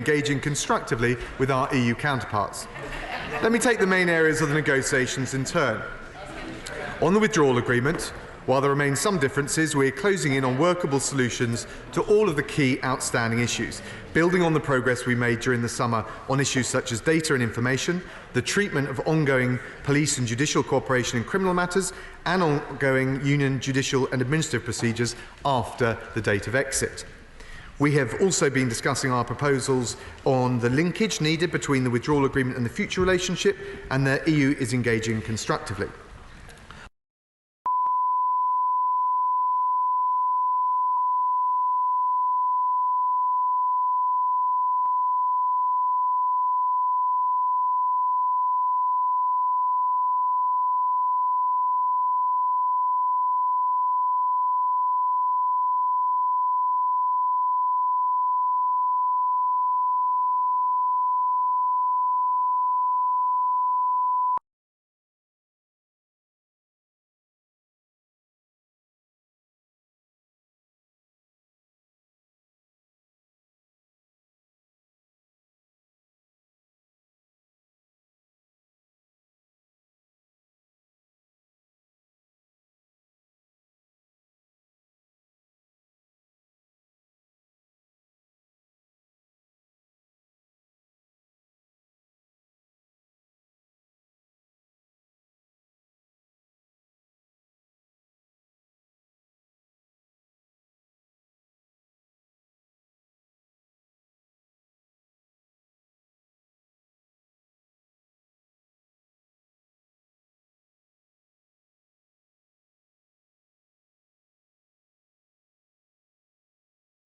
engaging constructively with our EU counterparts. Let me take the main areas of the negotiations in turn. On the withdrawal agreement, while there remain some differences, we are closing in on workable solutions to all of the key outstanding issues, building on the progress we made during the summer on issues such as data and information, the treatment of ongoing police and judicial cooperation in criminal matters, and ongoing union judicial and administrative procedures after the date of exit. We have also been discussing our proposals on the linkage needed between the withdrawal agreement and the future relationship, and the EU is engaging constructively.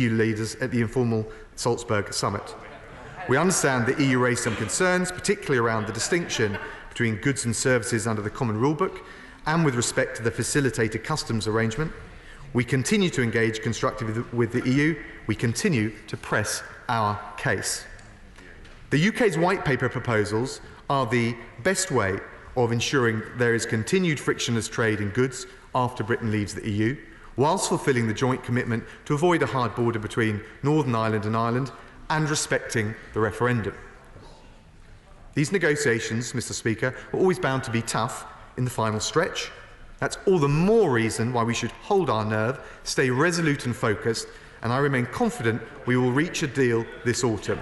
EU leaders at the informal Salzburg summit. We understand the EU raised some concerns, particularly around the distinction between goods and services under the common rulebook and with respect to the facilitated customs arrangement. We continue to engage constructively with the EU. We continue to press our case. The UK's white paper proposals are the best way of ensuring there is continued frictionless trade in goods after Britain leaves the EU, whilst fulfilling the joint commitment to avoid a hard border between Northern Ireland and Ireland and respecting the referendum. These negotiations, Mr. Speaker, were always bound to be tough in the final stretch. That's all the more reason why we should hold our nerve, stay resolute and focused, and I remain confident we will reach a deal this autumn,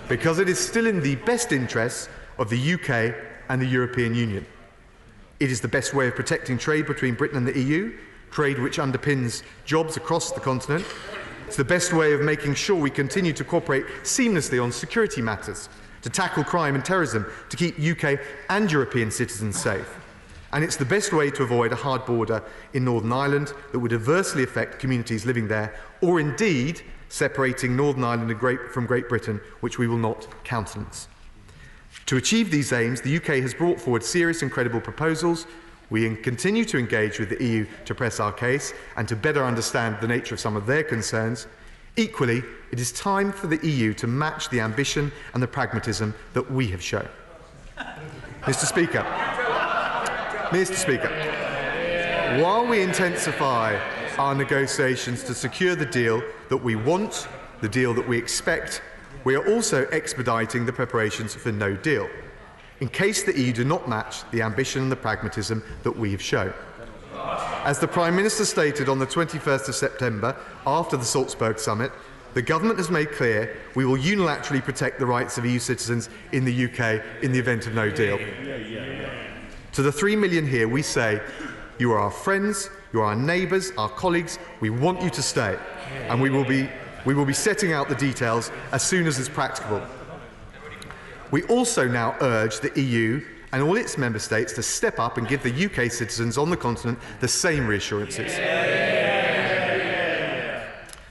because it is still in the best interests of the UK and the European Union. It is the best way of protecting trade between Britain and the EU, trade which underpins jobs across the continent. It's the best way of making sure we continue to cooperate seamlessly on security matters, to tackle crime and terrorism, to keep UK and European citizens safe. And it's the best way to avoid a hard border in Northern Ireland that would adversely affect communities living there, or indeed separating Northern Ireland from Great Britain, which we will not countenance. To achieve these aims, the UK has brought forward serious and credible proposals. We continue to engage with the EU to press our case and to better understand the nature of some of their concerns. Equally, it is time for the EU to match the ambition and the pragmatism that we have shown. Mr. Speaker, while we intensify our negotiations to secure the deal that we want, the deal that we expect, we are also expediting the preparations for no deal, in case the EU do not match the ambition and the pragmatism that we have shown. As the Prime Minister stated on the 21st of September, after the Salzburg summit, the government has made clear we will unilaterally protect the rights of EU citizens in the UK in the event of no deal. To the 3 million here, we say, you are our friends, you are our neighbours, our colleagues, we want you to stay, and we will be setting out the details as soon as it's practicable. We also now urge the EU and all its member states to step up and give the UK citizens on the continent the same reassurances.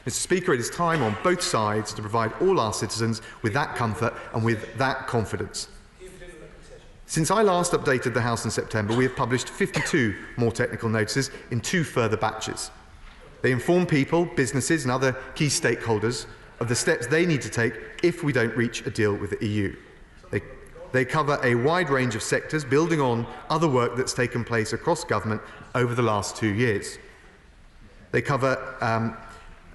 Mr. Speaker, it is time on both sides to provide all our citizens with that comfort and with that confidence. Since I last updated the House in September, we have published 52 more technical notices in 2 further batches. They inform people, businesses and other key stakeholders of the steps they need to take if we don't reach a deal with the EU. They cover a wide range of sectors, building on other work that's taken place across government over the last 2 years. They cover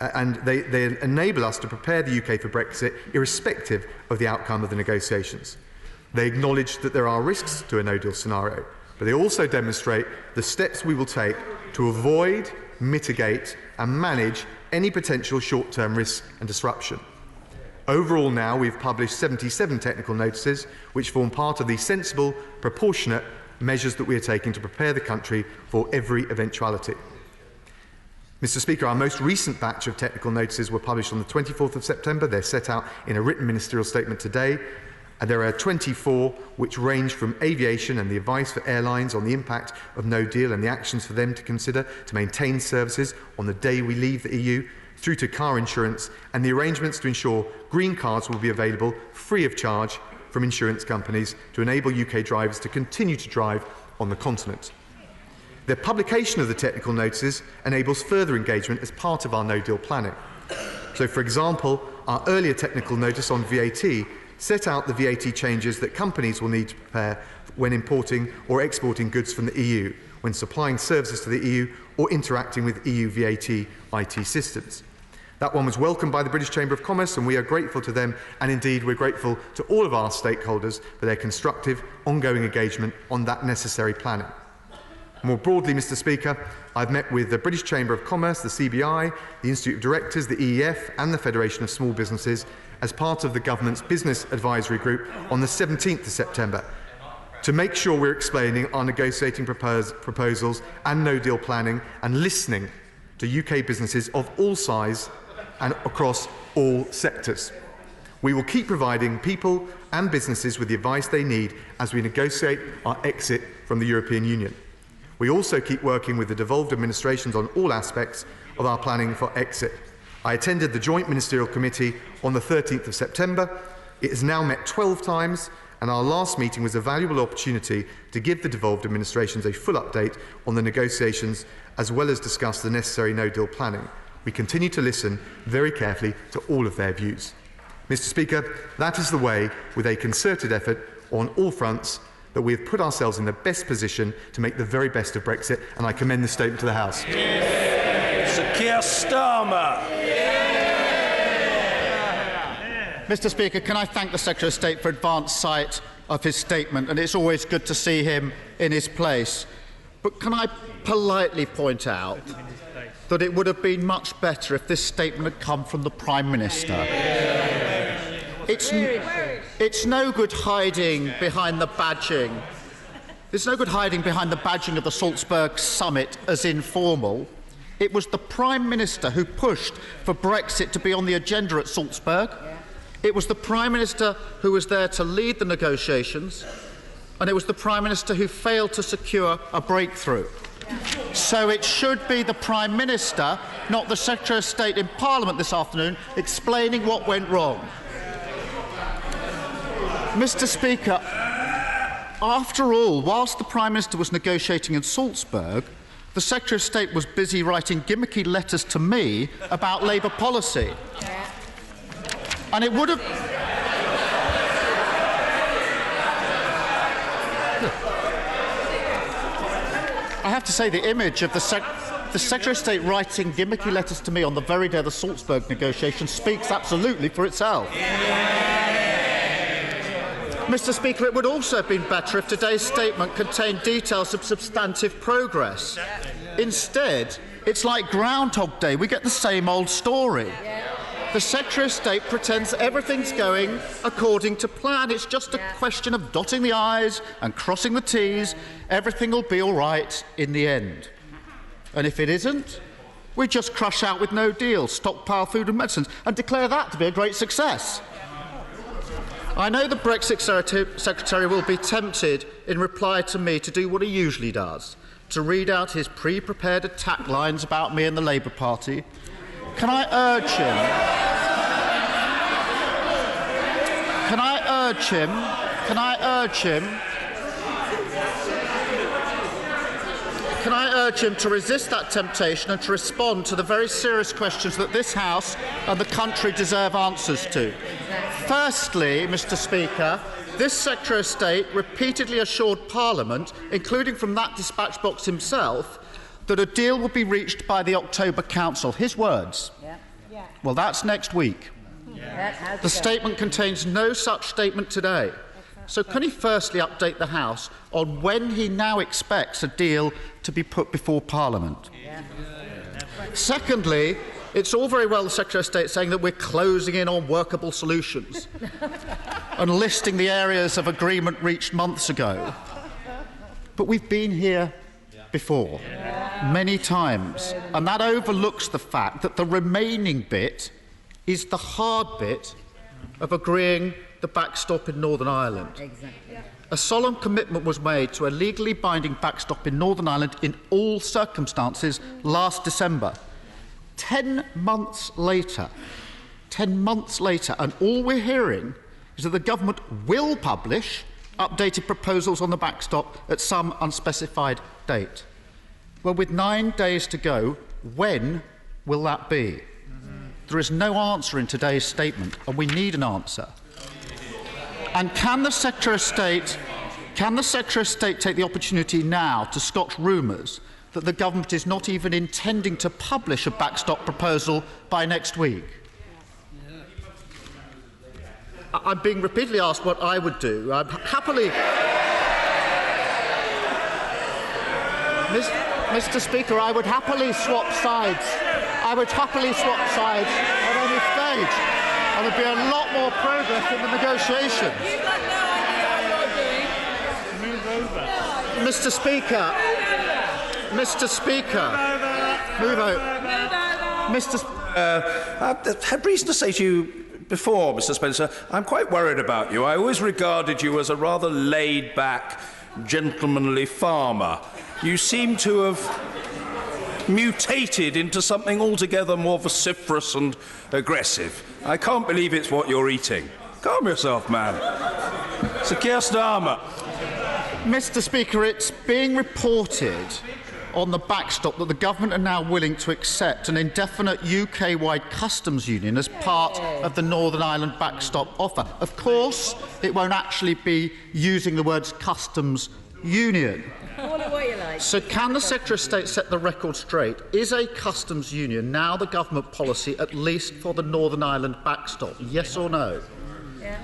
and they enable us to prepare the UK for Brexit irrespective of the outcome of the negotiations. They acknowledge that there are risks to a no-deal scenario, but they also demonstrate the steps we will take to avoid, mitigate and manage any potential short-term risks and disruption. Overall now, we've published 77 technical notices, which form part of the sensible, proportionate measures that we are taking to prepare the country for every eventuality. Mr. Speaker, our most recent batch of technical notices were published on the 24th of September. They're set out in a written ministerial statement today. And there are 24 which range from aviation and the advice for airlines on the impact of no deal and the actions for them to consider to maintain services on the day we leave the EU, through to car insurance and the arrangements to ensure green cards will be available free of charge from insurance companies to enable UK drivers to continue to drive on the continent. The publication of the technical notices enables further engagement as part of our no-deal planning. So, for example, our earlier technical notice on VAT set out the VAT changes that companies will need to prepare when importing or exporting goods from the EU, when supplying services to the EU or interacting with EU VAT IT systems. That one was welcomed by the British Chamber of Commerce, and we are grateful to them, and indeed we're grateful to all of our stakeholders for their constructive, ongoing engagement on that necessary planning. More broadly, Mr. Speaker, I've met with the British Chamber of Commerce, the CBI, the Institute of Directors, the EEF and the Federation of Small Businesses as part of the Government's Business Advisory Group on the 17th of September to make sure we're explaining our negotiating proposals and no-deal planning and listening to UK businesses of all size and across all sectors. We will keep providing people and businesses with the advice they need as we negotiate our exit from the European Union. We also keep working with the devolved administrations on all aspects of our planning for exit. I attended the Joint Ministerial Committee on the 13th of September. It has now met 12 times, and our last meeting was a valuable opportunity to give the devolved administrations a full update on the negotiations, as well as discuss the necessary no-deal planning. We continue to listen very carefully to all of their views. Mr. Speaker, that is the way, with a concerted effort on all fronts, that we have put ourselves in the best position to make the very best of Brexit, and I commend this statement to the House. Sir Keir Starmer. Mr. Speaker, can I thank the Secretary of State for advance sight of his statement, and it's always good to see him in his place. But can I politely point out that it would have been much better if this statement had come from the Prime Minister? It's no good hiding behind the badging. There's no good hiding behind the badging of the Salzburg summit as informal. It was the Prime Minister who pushed for Brexit to be on the agenda at Salzburg. It was the Prime Minister who was there to lead the negotiations, and it was the Prime Minister who failed to secure a breakthrough. So it should be the Prime Minister, not the Secretary of State in Parliament this afternoon, explaining what went wrong. Mr. Speaker, after all, whilst the Prime Minister was negotiating in Salzburg, the Secretary of State was busy writing gimmicky letters to me about Labour policy. And it would have... I have to say, the image of the Secretary of State writing gimmicky letters to me on the very day of the Salzburg negotiation speaks absolutely for itself. Mr. Speaker, it would also have been better if today's statement contained details of substantive progress. Instead, it's like Groundhog Day. We get the same old story. The Secretary of State pretends everything's going according to plan. It's just a question of dotting the I's and crossing the T's. Everything will be all right in the end. And if it isn't, we just crush out with no deal, stockpile food and medicines, and declare that to be a great success. I know the Brexit Secretary will be tempted, in reply to me, to do what he usually does, to read out his pre-prepared attack lines about me and the Labour Party. Can I urge him? Can I urge him? Can I urge him? Can I urge him to resist that temptation and to respond to the very serious questions that this House and the country deserve answers to? Firstly, Mr. Speaker, this Secretary of State repeatedly assured Parliament, including from that dispatch box himself, that a deal would be reached by the October Council. His words. Yeah. Well, that's next week. The statement contains no such statement today. So can he firstly update the House on when he now expects a deal to be put before Parliament? Secondly, it's all very well the Secretary of State saying that we're closing in on workable solutions and listing the areas of agreement reached months ago. But we've been here before, many times, and that overlooks the fact that the remaining bit is the hard bit of agreeing the backstop in Northern Ireland. Exactly. A solemn commitment was made to a legally binding backstop in Northern Ireland in all circumstances last December. 10 months later, and all we're hearing is that the government will publish updated proposals on the backstop at some unspecified date. Well, with 9 days to go, when will that be? There is no answer in today's statement, and we need an answer. And can the Secretary of State take the opportunity now to scotch rumours that the government is not even intending to publish a backstop proposal by next week? I'm being repeatedly asked what I would do. I'm happily... Mr. Speaker, I would happily swap sides. At any stage. And there'd be a lot more progress in the negotiations. Mr. Speaker. Move out. I've had reason to say to you before, Mr. Spencer, I'm quite worried about you. I always regarded you as a rather laid-back, gentlemanly farmer. You seem to have mutated into something altogether more vociferous and aggressive. I can't believe it's what you're eating. Calm yourself, man. Sir Keir Starmer. Mr. Speaker, it's being reported on the backstop that the government are now willing to accept an indefinite UK-wide customs union as part of the Northern Ireland backstop offer. Of course, it won't actually be using the words customs union. Call it what you like. So can the Secretary of State set the record straight? Is a customs union now the government policy, at least for the Northern Ireland backstop? Yes or no? Yeah.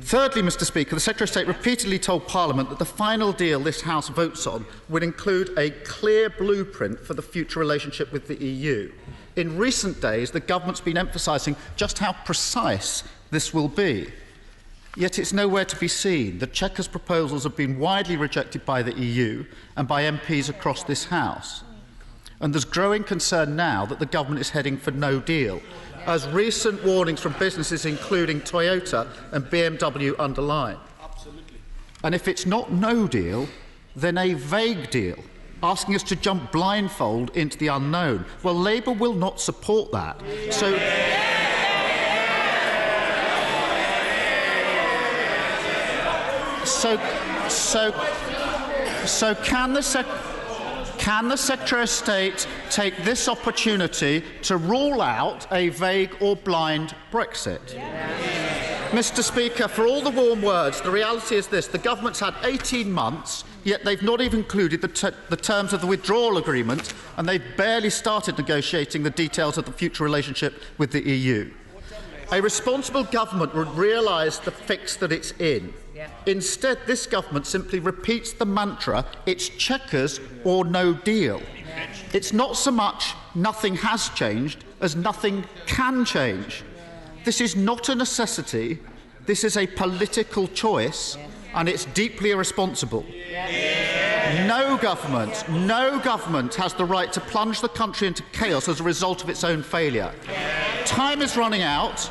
Thirdly, Mr. Speaker, the Secretary of State repeatedly told Parliament that the final deal this House votes on would include a clear blueprint for the future relationship with the EU. In recent days, the government's been emphasising just how precise this will be. Yet it's nowhere to be seen. The Chequers proposals have been widely rejected by the EU and by MPs across this House. And there's growing concern now that the government is heading for no deal, as recent warnings from businesses including Toyota and BMW underline. Absolutely. And if it's not no deal, then a vague deal, asking us to jump blindfold into the unknown. Well, Labour will not support that. So can the Secretary of State take this opportunity to rule out a vague or blind Brexit? Mr. Speaker, for all the warm words, the reality is this. The government's had 18 months, yet they've not even included the terms of the withdrawal agreement, and they've barely started negotiating the details of the future relationship with the EU. A responsible government would realise the fix that it's in. Instead, this government simply repeats the mantra, it's Chequers or no deal. It's not so much nothing has changed as nothing can change. This is not a necessity, this is a political choice, and it's deeply irresponsible. No government has the right to plunge the country into chaos as a result of its own failure. Time is running out,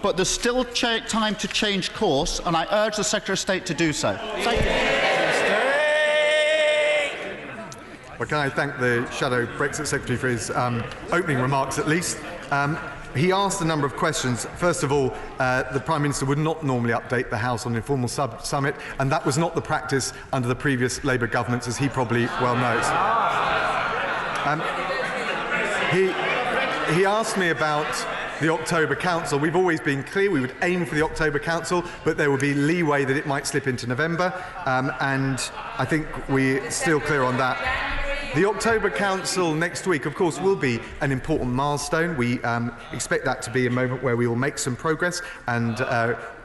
but there's still time to change course, and I urge the Secretary of State to do so. Thank you. Well, can I thank the Shadow Brexit Secretary for his opening remarks, at least. He asked a number of questions. First of all, the Prime Minister would not normally update the House on an informal summit, and that was not the practice under the previous Labour governments, as he probably well knows. He asked me about the October Council. We've always been clear we would aim for the October Council, but there would be leeway that it might slip into November, and I think we're still clear on that. The October Council next week, of course, will be an important milestone. We expect that to be a moment where we will make some progress and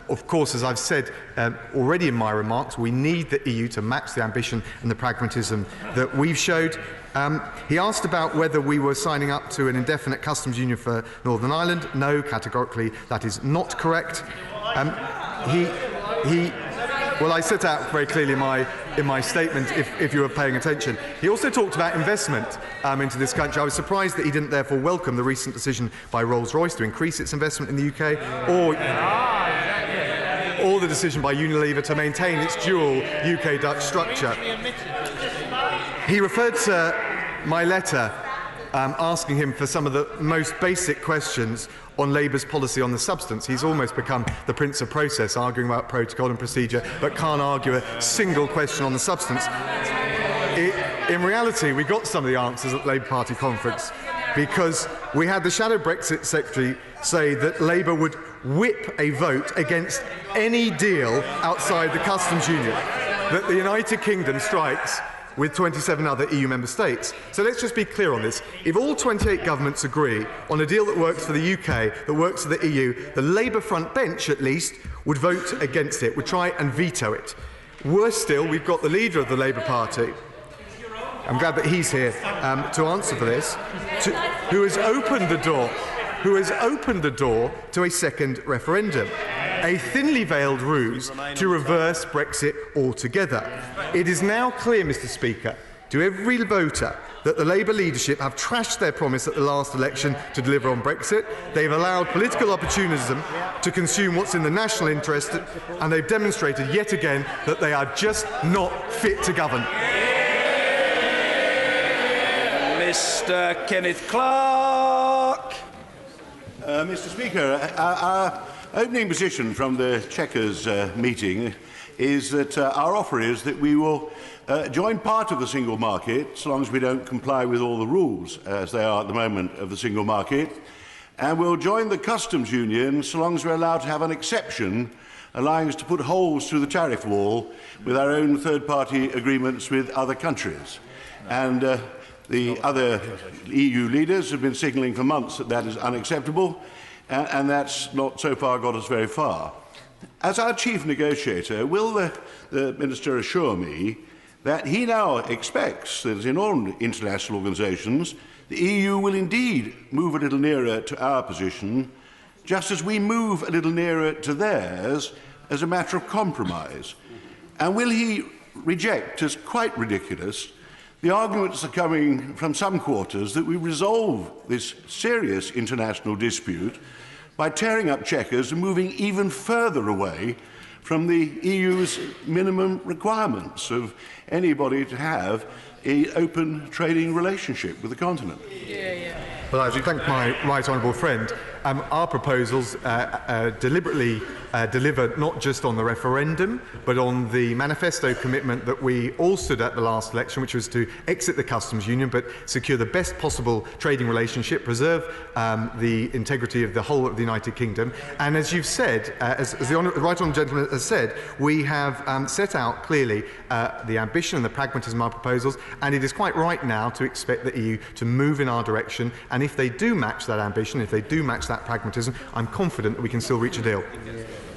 of course, as I've said already in my remarks, we need the EU to match the ambition and the pragmatism that we've showed. He asked about whether we were signing up to an indefinite customs union for Northern Ireland. No, categorically, that is not correct. Well, I set out very clearly in my statement, if you were paying attention. He also talked about investment into this country. I was surprised that he didn't therefore welcome the recent decision by Rolls-Royce to increase its investment in the UK, or the decision by Unilever to maintain its dual UK-Dutch structure. He referred to my letter asking him for some of the most basic questions on Labour's policy on the substance. He's almost become the prince of process, arguing about protocol and procedure, but can't argue a single question on the substance. In reality, we got some of the answers at the Labour Party conference, because we had the Shadow Brexit Secretary say that Labour would whip a vote against any deal outside the customs union that the United Kingdom strikes with 27 other EU member states. So let's just be clear on this. If all 28 governments agree on a deal that works for the UK, that works for the EU, the Labour front bench, at least, would vote against it, would try and veto it. Worse still, we've got the leader of the Labour Party, I'm glad that he's here to answer for this, who has opened the door to a second referendum, a thinly veiled ruse to reverse Brexit altogether. It is now clear, Mr. Speaker, to every voter that the Labour leadership have trashed their promise at the last election to deliver on Brexit. They've allowed political opportunism to consume what's in the national interest, and they've demonstrated yet again that they are just not fit to govern. Mr. Kenneth Clark. Mr. Speaker, our opening position from the Chequers meeting is that our offer is that we will join part of the single market, so long as we don't comply with all the rules as they are at the moment of the single market, and we'll join the customs union so long as we're allowed to have an exception allowing us to put holes through the tariff wall with our own third-party agreements with other countries. And the other EU leaders have been signalling for months that that is unacceptable, and that's not so far got us very far. As our chief negotiator, will the Minister assure me that he now expects that in all international organisations, the EU will indeed move a little nearer to our position, just as we move a little nearer to theirs as a matter of compromise? And will he reject as quite ridiculous the arguments are coming from some quarters that we resolve this serious international dispute by tearing up Chequers and moving even further away from the EU's minimum requirements of anybody to have an open trading relationship with the continent? Well, I thank my right honourable friend. Our proposals deliberately deliver not just on the referendum, but on the manifesto commitment that we all stood at the last election, which was to exit the customs union, but secure the best possible trading relationship, preserve the integrity of the whole of the United Kingdom. And as you've said, as the right honourable gentleman has said, we have set out clearly the ambition and the pragmatism of our proposals, and it is quite right now to expect the EU to move in our direction. And if they do match that ambition, if they do match that pragmatism, I'm confident that we can still reach a deal.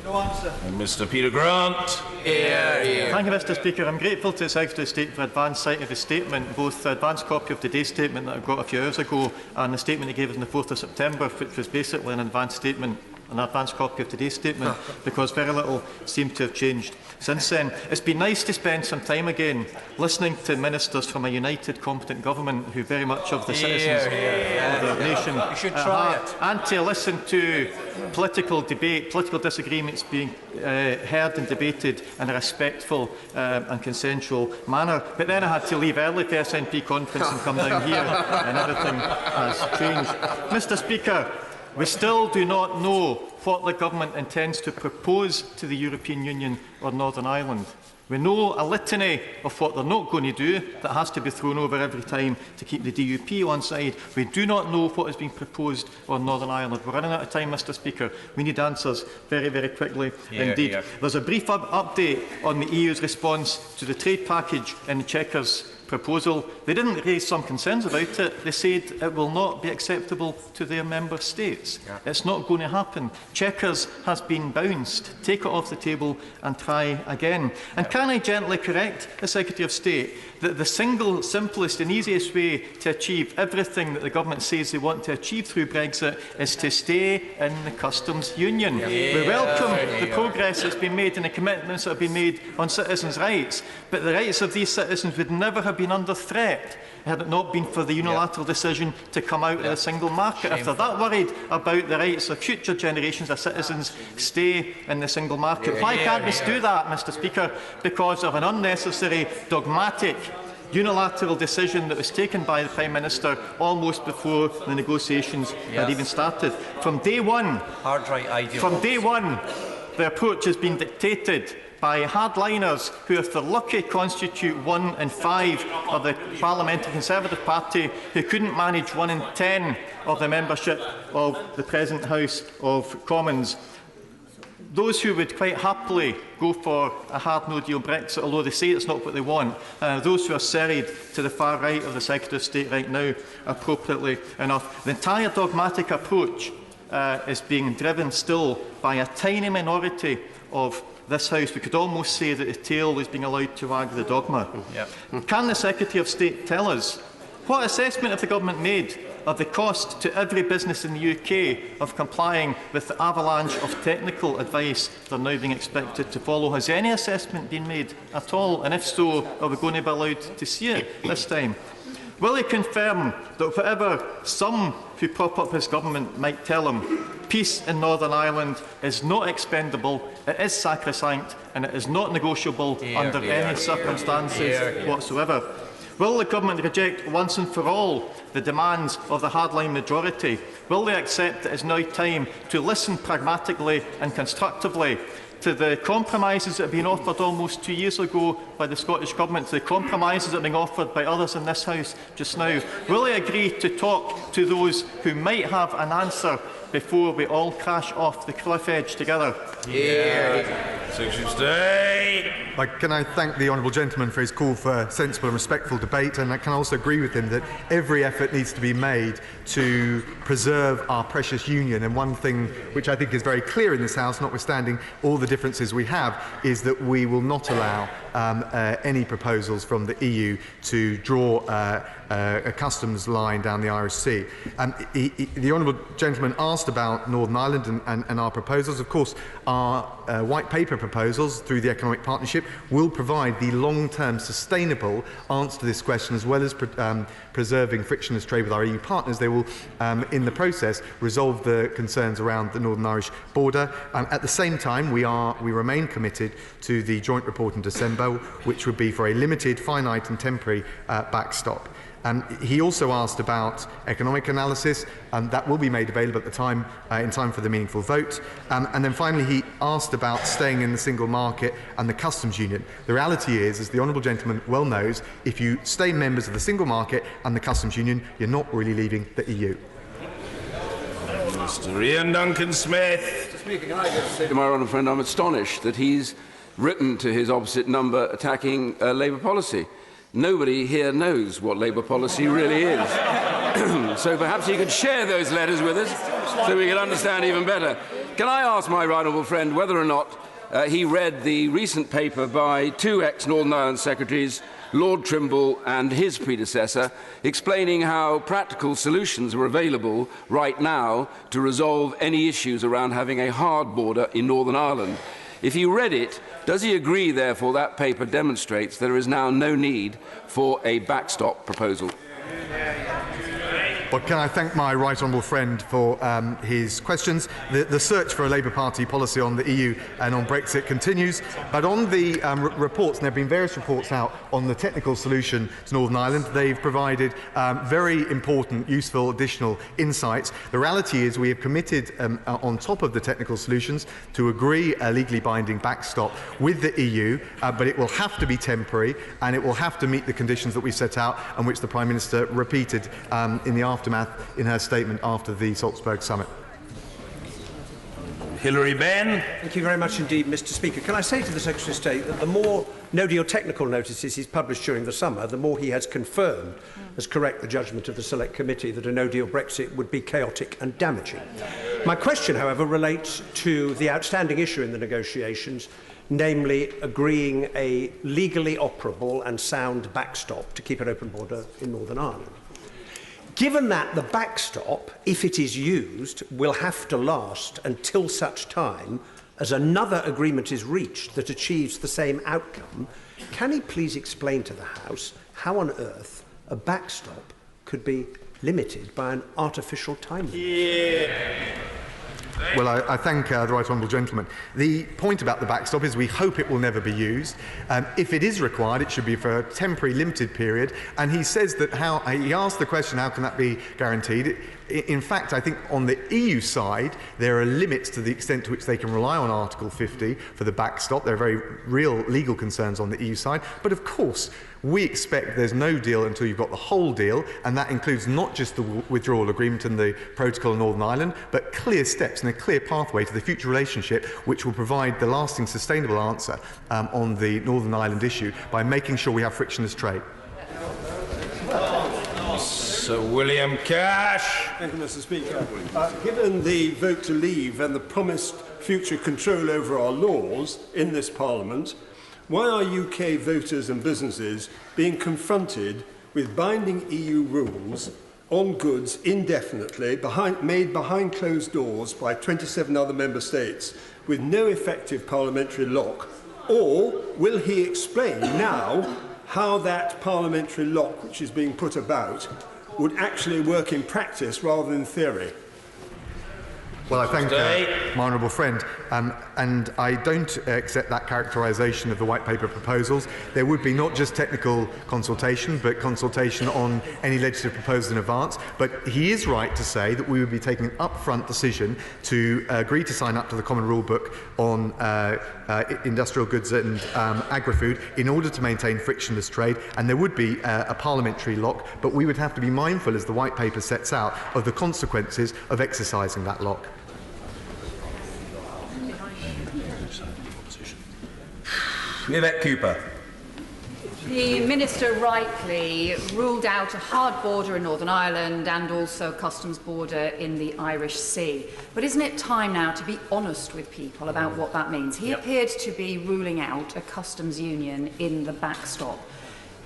Mr. Peter Grant. Thank you, Mr. Speaker. I'm grateful to the Secretary of State for advance sight of his statement, both the advance copy of today's statement that I got a few hours ago and the statement he gave us on the 4th of September, which was basically an advance statement, an advance copy of today's statement, because very little seemed to have changed since then. It's been nice to spend some time again listening to ministers from a united, competent government who very much of the citizens of the nation You should try it. and to listen to political debate, political disagreements being heard and debated in a respectful and consensual manner. But then I had to leave early for SNP conference and come down here, and everything has changed. Mr. Speaker, we still do not know what the government intends to propose to the European Union or Northern Ireland. We know a litany of what they're not going to do that has to be thrown over every time to keep the DUP on side. We do not know what is being proposed on Northern Ireland. We're running out of time, Mr. Speaker. We need answers very, very quickly indeed. There's a brief update on the EU's response to the trade package in Chequers proposal. They didn't raise some concerns about it. They said it will not be acceptable to their member states. Yeah. It's not going to happen. Chequers has been bounced. Take it off the table and try again. And can I gently correct the Secretary of State that the single, simplest and easiest way to achieve everything that the government says they want to achieve through Brexit is to stay in the customs union. Yeah. We welcome the progress that's been made and the commitments that have been made on citizens' rights, but the rights of these citizens would never have been under threat had it not been for the unilateral decision to come out of the single market. If they're that worried about the rights of future generations of citizens, stay in the single market. Why can't we do that, Mr. Speaker? Because of an unnecessary, dogmatic, unilateral decision that was taken by the Prime Minister almost before the negotiations had even started. From day one, the approach has been dictated by hardliners who, if they're lucky, constitute 1 in 5 of the Parliamentary Conservative Party, who couldn't manage 1 in 10 of the membership of the present House of Commons. Those who would quite happily go for a hard no-deal Brexit, although they say it's not what they want, those who are serried to the far right of the Secretary of State right now, appropriately enough. The entire dogmatic approach is being driven still by a tiny minority of this House. We could almost say that the tail is being allowed to wag the dogma. Can the Secretary of State tell us what assessment have the government made of the cost to every business in the UK of complying with the avalanche of technical advice they're now being expected to follow? Has any assessment been made at all? And if so, are we going to be allowed to see it this time? Will he confirm that whatever some who prop up his government might tell him, peace in Northern Ireland is not expendable, it is sacrosanct, and it is not negotiable under any circumstances whatsoever? Will the government reject once and for all the demands of the hardline majority? Will they accept that it is now time to listen pragmatically and constructively to the compromises that have been offered almost 2 years ago by the Scottish Government, to the compromises that are being offered by others in this House just now? Will they agree to talk to those who might have an answer before we all crash off the cliff edge together? Can I thank the honourable gentleman for his call for sensible and respectful debate, and I can also agree with him that every effort needs to be made to preserve our precious union. And one thing which I think is very clear in this House, notwithstanding all the differences we have, is that we will not allow any proposals from the EU to draw a customs line down the Irish Sea. The honourable gentleman asked about Northern Ireland and our proposals. Of course, our white paper proposals through the economic partnership will provide the long-term sustainable answer to this question, as well as preserving frictionless trade with our EU partners. They will, in the process, resolve the concerns around the Northern Irish border. At the same time, we remain committed to the joint report in December, which would be for a limited, finite and temporary backstop. He also asked about economic analysis, and that will be made available at the time, in time for the meaningful vote. And then finally, he asked about staying in the single market and the customs union. The reality is, as the honourable gentleman well knows, if you stay members of the single market and the customs union, you're not really leaving the EU. Mr. Ian Duncan-Smith. Mr. Speaker, can I just say to my honourable friend, I'm astonished that he's written to his opposite number attacking Labour policy. Nobody here knows what Labour policy really is. So perhaps he could share those letters with us so we could understand even better. Can I ask my right honourable friend whether or not he read the recent paper by 2 ex-Northern Ireland secretaries, Lord Trimble and his predecessor, explaining how practical solutions were available right now to resolve any issues around having a hard border in Northern Ireland? If he read it, does he agree, therefore, that paper demonstrates there is now no need for a backstop proposal? Well, can I thank my right honourable friend for his questions. The search for a Labour Party policy on the EU and on Brexit continues, but on the reports, and there have been various reports out on the technical solution to Northern Ireland, they've provided very important, useful additional insights. The reality is we have committed, on top of the technical solutions, to agree a legally binding backstop with the EU, but it will have to be temporary and it will have to meet the conditions that we set out and which the Prime Minister repeated in the aftermath in her statement after the Salzburg summit. Hilary Benn. Thank you very much indeed, Mr. Speaker. Can I say to the Secretary of State that the more no-deal technical notices he's published during the summer, the more he has confirmed as correct the judgment of the Select Committee that a no-deal Brexit would be chaotic and damaging. My question, however, relates to the outstanding issue in the negotiations, namely agreeing a legally operable and sound backstop to keep an open border in Northern Ireland. Given that the backstop, if it is used, will have to last until such time as another agreement is reached that achieves the same outcome, can he please explain to the House how on earth a backstop could be limited by an artificial time limit? Well, I thank the right honourable gentleman. The point about the backstop is we hope it will never be used. If it is required, it should be for a temporary, limited period. And he says that he asked the question, how can that be guaranteed? In fact, I think on the EU side, there are limits to the extent to which they can rely on Article 50 for the backstop. There are very real legal concerns on the EU side. But of course, we expect there's no deal until you've got the whole deal, and that includes not just the withdrawal agreement and the protocol in Northern Ireland, but clear steps and a clear pathway to the future relationship which will provide the lasting, sustainable answer on the Northern Ireland issue by making sure we have frictionless trade. Sir William Cash. Thank you, Mr. Speaker. Given the vote to leave and the promised future control over our laws in this Parliament, why are UK voters and businesses being confronted with binding EU rules on goods indefinitely made behind closed doors by 27 other member states with no effective parliamentary lock? Or will he explain now how that parliamentary lock which is being put about would actually work in practice rather than theory? Well, I thank my honourable friend, and I don't accept that characterisation of the white paper proposals. There would be not just technical consultation, but consultation on any legislative proposal in advance. But he is right to say that we would be taking an upfront decision to agree to sign up to the Common Rule Book on industrial goods and agri-food in order to maintain frictionless trade, and there would be a parliamentary lock, but we would have to be mindful, as the white paper sets out, of the consequences of exercising that lock. Yvette Cooper. The Minister rightly ruled out a hard border in Northern Ireland and also a customs border in the Irish Sea. But isn't it time now to be honest with people about what that means? He appeared to be ruling out a customs union in the backstop.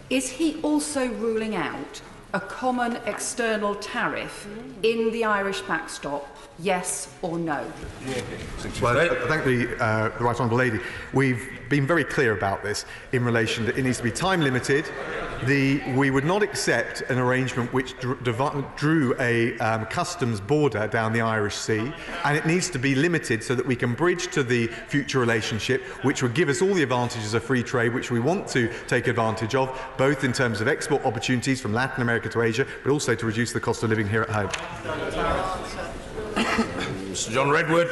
Is he also ruling out a common external tariff in the Irish backstop? Yes or no? Well, I thank the right honourable lady. We've been very clear about this in relation to it needs to be time limited. We would not accept an arrangement which drew a customs border down the Irish Sea, and it needs to be limited so that we can bridge to the future relationship, which would give us all the advantages of free trade, which we want to take advantage of, both in terms of export opportunities from Latin America to Asia, but also to reduce the cost of living here at home. Mr. John Redwood.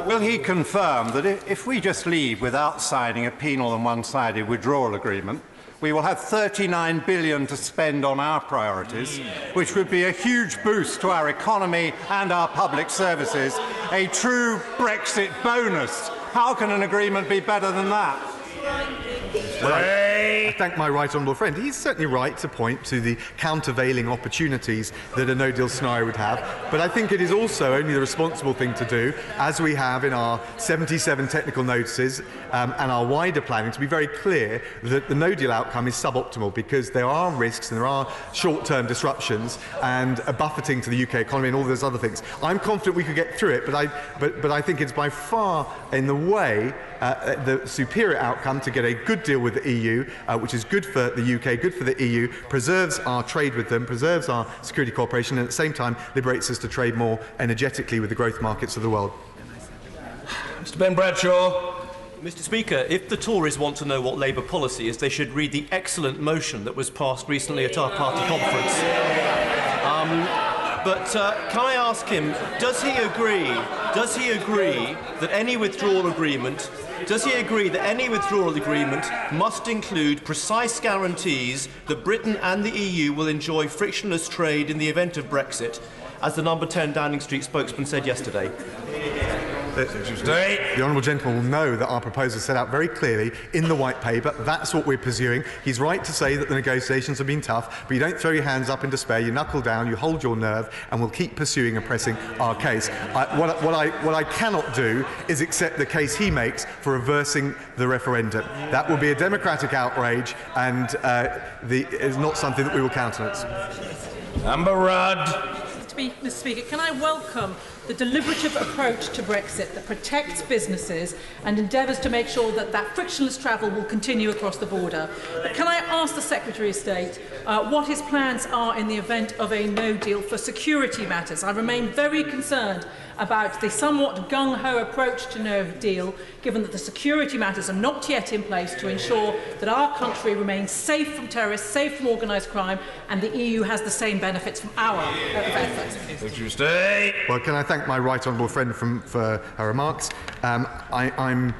Will he confirm that if we just leave without signing a penal and one-sided withdrawal agreement, we will have $39 billion to spend on our priorities, which would be a huge boost to our economy and our public services, a true Brexit bonus? How can an agreement be better than that? Well, I thank my right honourable friend. He's certainly right to point to the countervailing opportunities that a no-deal scenario would have, but I think it is also only the responsible thing to do, as we have in our 77 technical notices and our wider planning, to be very clear that the no-deal outcome is suboptimal, because there are risks and there are short-term disruptions and a buffeting to the UK economy and all those other things. I'm confident we could get through it, but I think it's by far in the way the superior outcome to get a good deal with the EU, which is good for the UK, good for the EU, preserves our trade with them, preserves our security cooperation, and at the same time liberates us to trade more energetically with the growth markets of the world. Mr. Ben Bradshaw. Mr. Speaker, if the Tories want to know what Labour policy is, they should read the excellent motion that was passed recently at our party conference. But can I ask him, does he agree that any withdrawal agreement must include precise guarantees that Britain and the EU will enjoy frictionless trade in the event of Brexit, as the number 10 Downing Street spokesman said yesterday? The honourable gentleman will know that our proposal is set out very clearly in the white paper. That's what we're pursuing. He's right to say that the negotiations have been tough, but you don't throw your hands up in despair, you knuckle down, you hold your nerve, and we'll keep pursuing and pressing our case. What I cannot do is accept the case he makes for reversing the referendum. That will be a democratic outrage, and is not something that we will countenance. Amber Rudd. Mr. Speaker, can I welcome the deliberative approach to Brexit that protects businesses and endeavours to make sure that that frictionless travel will continue across the border. But can I ask the Secretary of State what his plans are in the event of a no deal for security matters? I remain very concerned about the somewhat gung-ho approach to no deal, given that the security matters are not yet in place to ensure that our country remains safe from terrorists, safe from organised crime, and the EU has the same benefits from our efforts. Well, can I thank my right honourable friend for her remarks? I'm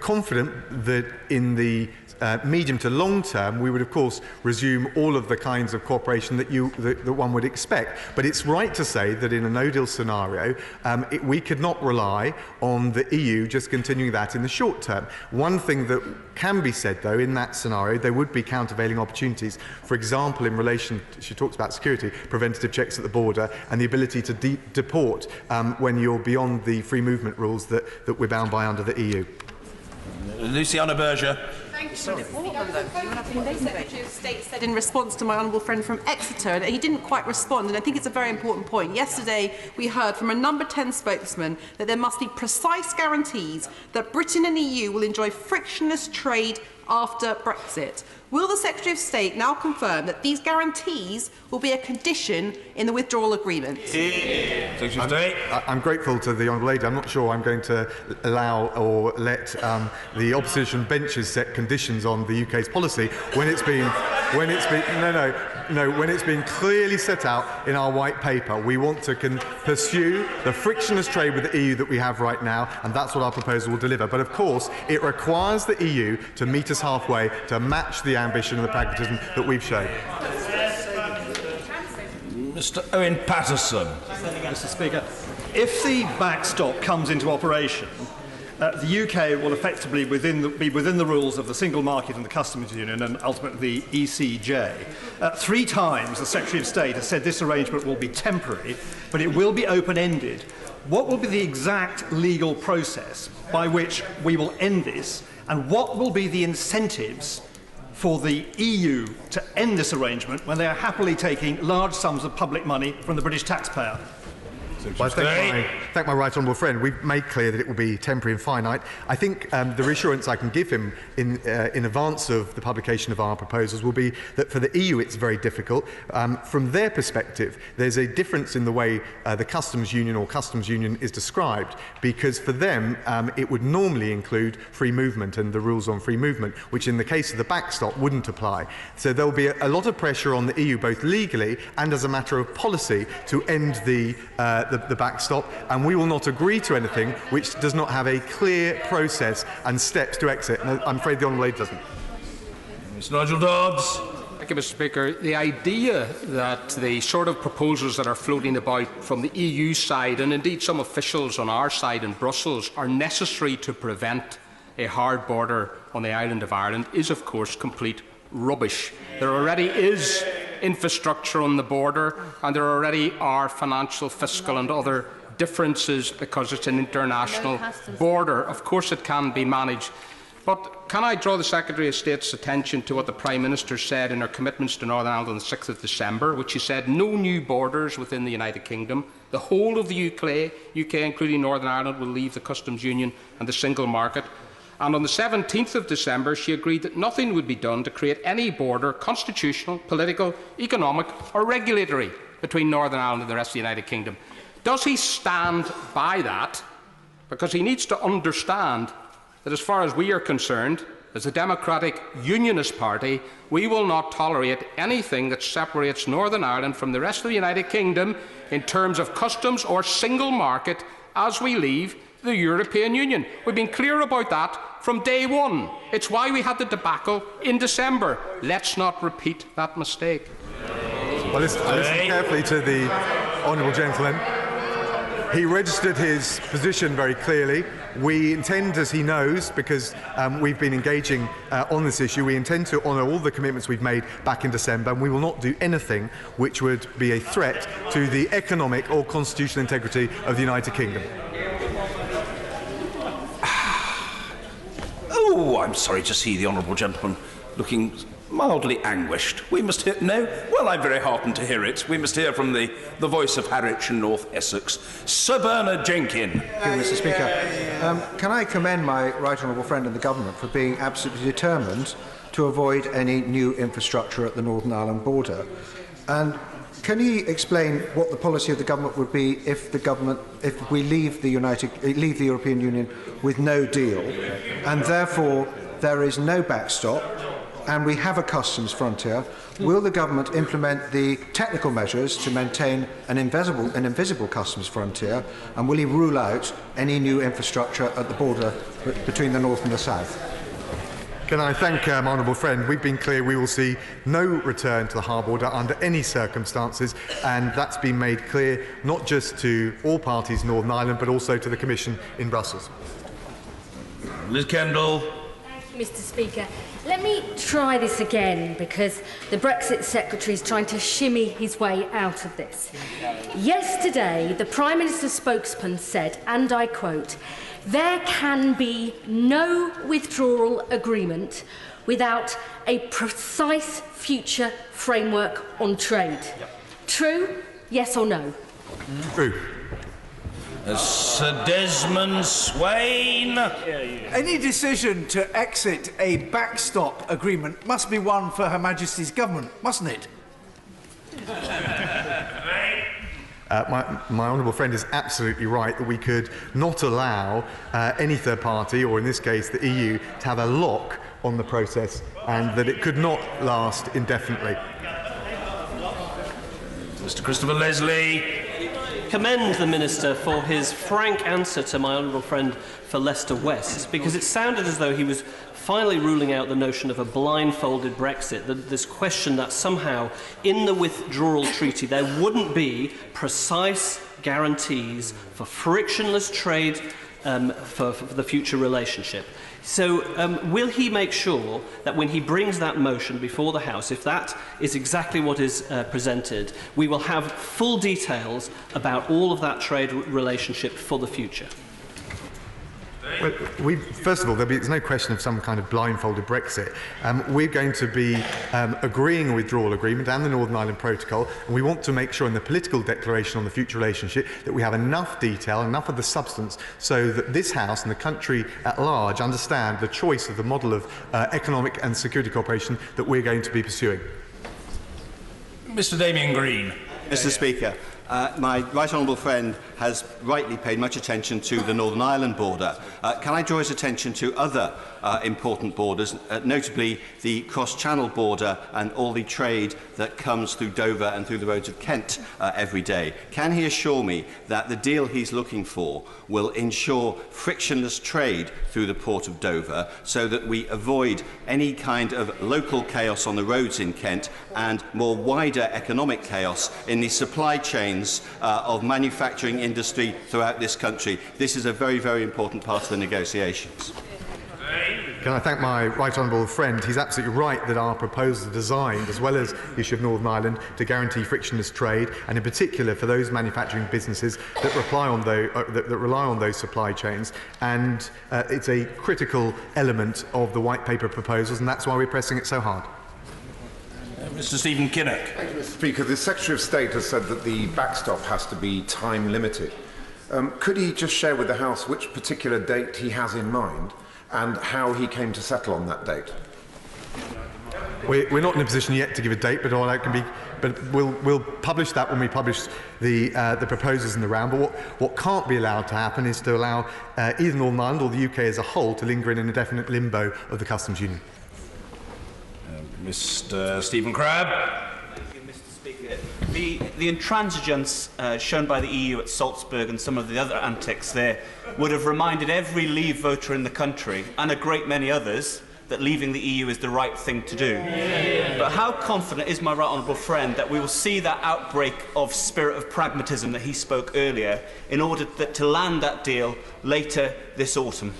confident that in the medium to long term, we would of course resume all of the kinds of cooperation that one would expect. But it's right to say that in a no-deal scenario, we could not rely on the EU just continuing that in the short term. One thing that can be said, though, in that scenario, there would be countervailing opportunities. For example, in relation, she talks about security, preventative checks at the border, and the ability to deport when you're beyond the free movement rules that we're bound by under the EU. Luciana Berger. Thank you. The Secretary of State said in response to my honourable friend from Exeter, and he didn't quite respond, and I think it's a very important point. Yesterday, we heard from a number 10 spokesman that there must be precise guarantees that Britain and the EU will enjoy frictionless trade after Brexit. Will the Secretary of State now confirm that these guarantees will be a condition in the withdrawal agreement? I'm grateful to the honourable lady. I'm not sure I'm going to allow or let the opposition benches set conditions on the UK's policy when it's been clearly set out in our white paper. We want to pursue the frictionless trade with the EU that we have right now, and that's what our proposal will deliver. But of course, it requires the EU to meet us halfway, to match the ambition and the pragmatism that we've shown. Mr. Owen Patterson. Mr. Speaker, if the backstop comes into operation, the UK will effectively be within the rules of the single market and the customs union and ultimately the ECJ. 3 times the Secretary of State has said this arrangement will be temporary, but it will be open-ended. What will be the exact legal process by which we will end this, and what will be the incentives for the EU to end this arrangement when they are happily taking large sums of public money from the British taxpayer? Well, I thank my right honourable friend. We've made clear that it will be temporary and finite. I think the reassurance I can give him in advance of the publication of our proposals will be that for the EU it's very difficult. From their perspective, there's a difference in the way the customs union is described, because for them it would normally include free movement and the rules on free movement, which in the case of the backstop wouldn't apply. So there will be a lot of pressure on the EU, both legally and as a matter of policy, to end the backstop, and we will not agree to anything which does not have a clear process and steps to exit. And I'm afraid the honourable lady doesn't. Mr. Nigel Dodds. Thank you, Mr. Speaker. The idea that the sort of proposals that are floating about from the EU side, and indeed some officials on our side in Brussels, are necessary to prevent a hard border on the island of Ireland is, of course, complete rubbish. There already is infrastructure on the border, and there already are financial, fiscal and other differences because it's an international border. Of course it can be managed. But can I draw the Secretary of State's attention to what the Prime Minister said in her commitments to Northern Ireland on the 6th of December, which she said no new borders within the United Kingdom. The whole of the UK, including Northern Ireland, will leave the customs union and the single market. And on the 17th of December, she agreed that nothing would be done to create any border, constitutional, political, economic or regulatory, between Northern Ireland and the rest of the United Kingdom. Does he stand by that? Because he needs to understand that as far as we are concerned, as a Democratic Unionist Party, we will not tolerate anything that separates Northern Ireland from the rest of the United Kingdom in terms of customs or single market as we leave the European Union. We've been clear about that from day one. It's why we had the debacle in December. Let's not repeat that mistake. Well, listen carefully to the honourable gentleman. He registered his position very clearly. We intend, as he knows, because we've been engaging on this issue, we intend to honour all the commitments we've made back in December, and we will not do anything which would be a threat to the economic or constitutional integrity of the United Kingdom. Oh, I'm sorry to see the honourable gentleman looking mildly anguished. We must hear... No? Well, I'm very heartened to hear it. We must hear from the voice of Harwich and North Essex, Sir Bernard Jenkin. Thank you, Mr. Speaker. Can I commend my right honourable friend in the government for being absolutely determined to avoid any new infrastructure at the Northern Ireland border? And can he explain what the policy of the government would be if we leave the European Union with no deal, and therefore there is no backstop, and we have a customs frontier? Will the government implement the technical measures to maintain an invisible customs frontier, and will he rule out any new infrastructure at the border between the north and the south? Can I thank my honourable friend? We've been clear we will see no return to the hard border under any circumstances, and that's been made clear not just to all parties in Northern Ireland but also to the Commission in Brussels. Liz Kendall. Thank you, Mr. Speaker. Let me try this again, because the Brexit Secretary is trying to shimmy his way out of this. Yesterday, the Prime Minister's spokesman said, and I quote, "There can be no withdrawal agreement without a precise future framework on trade." True? Yes or no? True. Sir Desmond Swain. Any decision to exit a backstop agreement must be one for Her Majesty's government, mustn't it? My honourable friend is absolutely right that we could not allow any third party, or in this case the EU, to have a lock on the process, and that it could not last indefinitely. Mr. Christopher Leslie. Commend the Minister for his frank answer to my honourable friend for Leicester West, because it sounded as though he was finally ruling out the notion of a blindfolded Brexit, this question that somehow in the withdrawal treaty there wouldn't be precise guarantees for frictionless trade for the future relationship. So will he make sure that when he brings that motion before the House, if that is exactly what is presented, we will have full details about all of that trade relationship for the future? Well, first of all, there's no question of some kind of blindfolded Brexit. We're going to be agreeing a withdrawal agreement and the Northern Ireland Protocol, and we want to make sure in the political declaration on the future relationship that we have enough detail, enough of the substance, so that this House and the country at large understand the choice of the model of economic and security cooperation that we're going to be pursuing. Mr. Damien Green. Mr. Speaker, my right honourable friend has rightly paid much attention to the Northern Ireland border. Can I draw his attention to other important borders, notably the cross-channel border and all the trade that comes through Dover and through the roads of Kent every day? Can he assure me that the deal he's looking for will ensure frictionless trade through the port of Dover, so that we avoid any kind of local chaos on the roads in Kent and more wider economic chaos in the supply chains of manufacturing industry throughout this country? This is a very, very important part of the negotiations. Can I thank my right honourable friend? He's absolutely right that our proposals are designed, as well as the issue of Northern Ireland, to guarantee frictionless trade, and in particular for those manufacturing businesses that rely on those supply chains. And it's a critical element of the white paper proposals, and that's why we're pressing it so hard. Mr. Stephen Kinnock. Thank you, Mr. Speaker. The Secretary of State has said that the backstop has to be time limited. Could he just share with the House which particular date he has in mind and how he came to settle on that date? We're not in a position yet to give a date, but all that can be. But we'll publish that when we publish the proposals in the round. But what can't be allowed to happen is to allow either Northern Ireland or the UK as a whole to linger in an indefinite limbo of the customs union. Mr. Stephen Crabb. Thank you, Mr. Speaker. The intransigence shown by the EU at Salzburg and some of the other antics there would have reminded every Leave voter in the country, and a great many others, that leaving the EU is the right thing to do. But how confident is my right honourable friend that we will see that outbreak of spirit of pragmatism that he spoke earlier in order to land that deal later this autumn?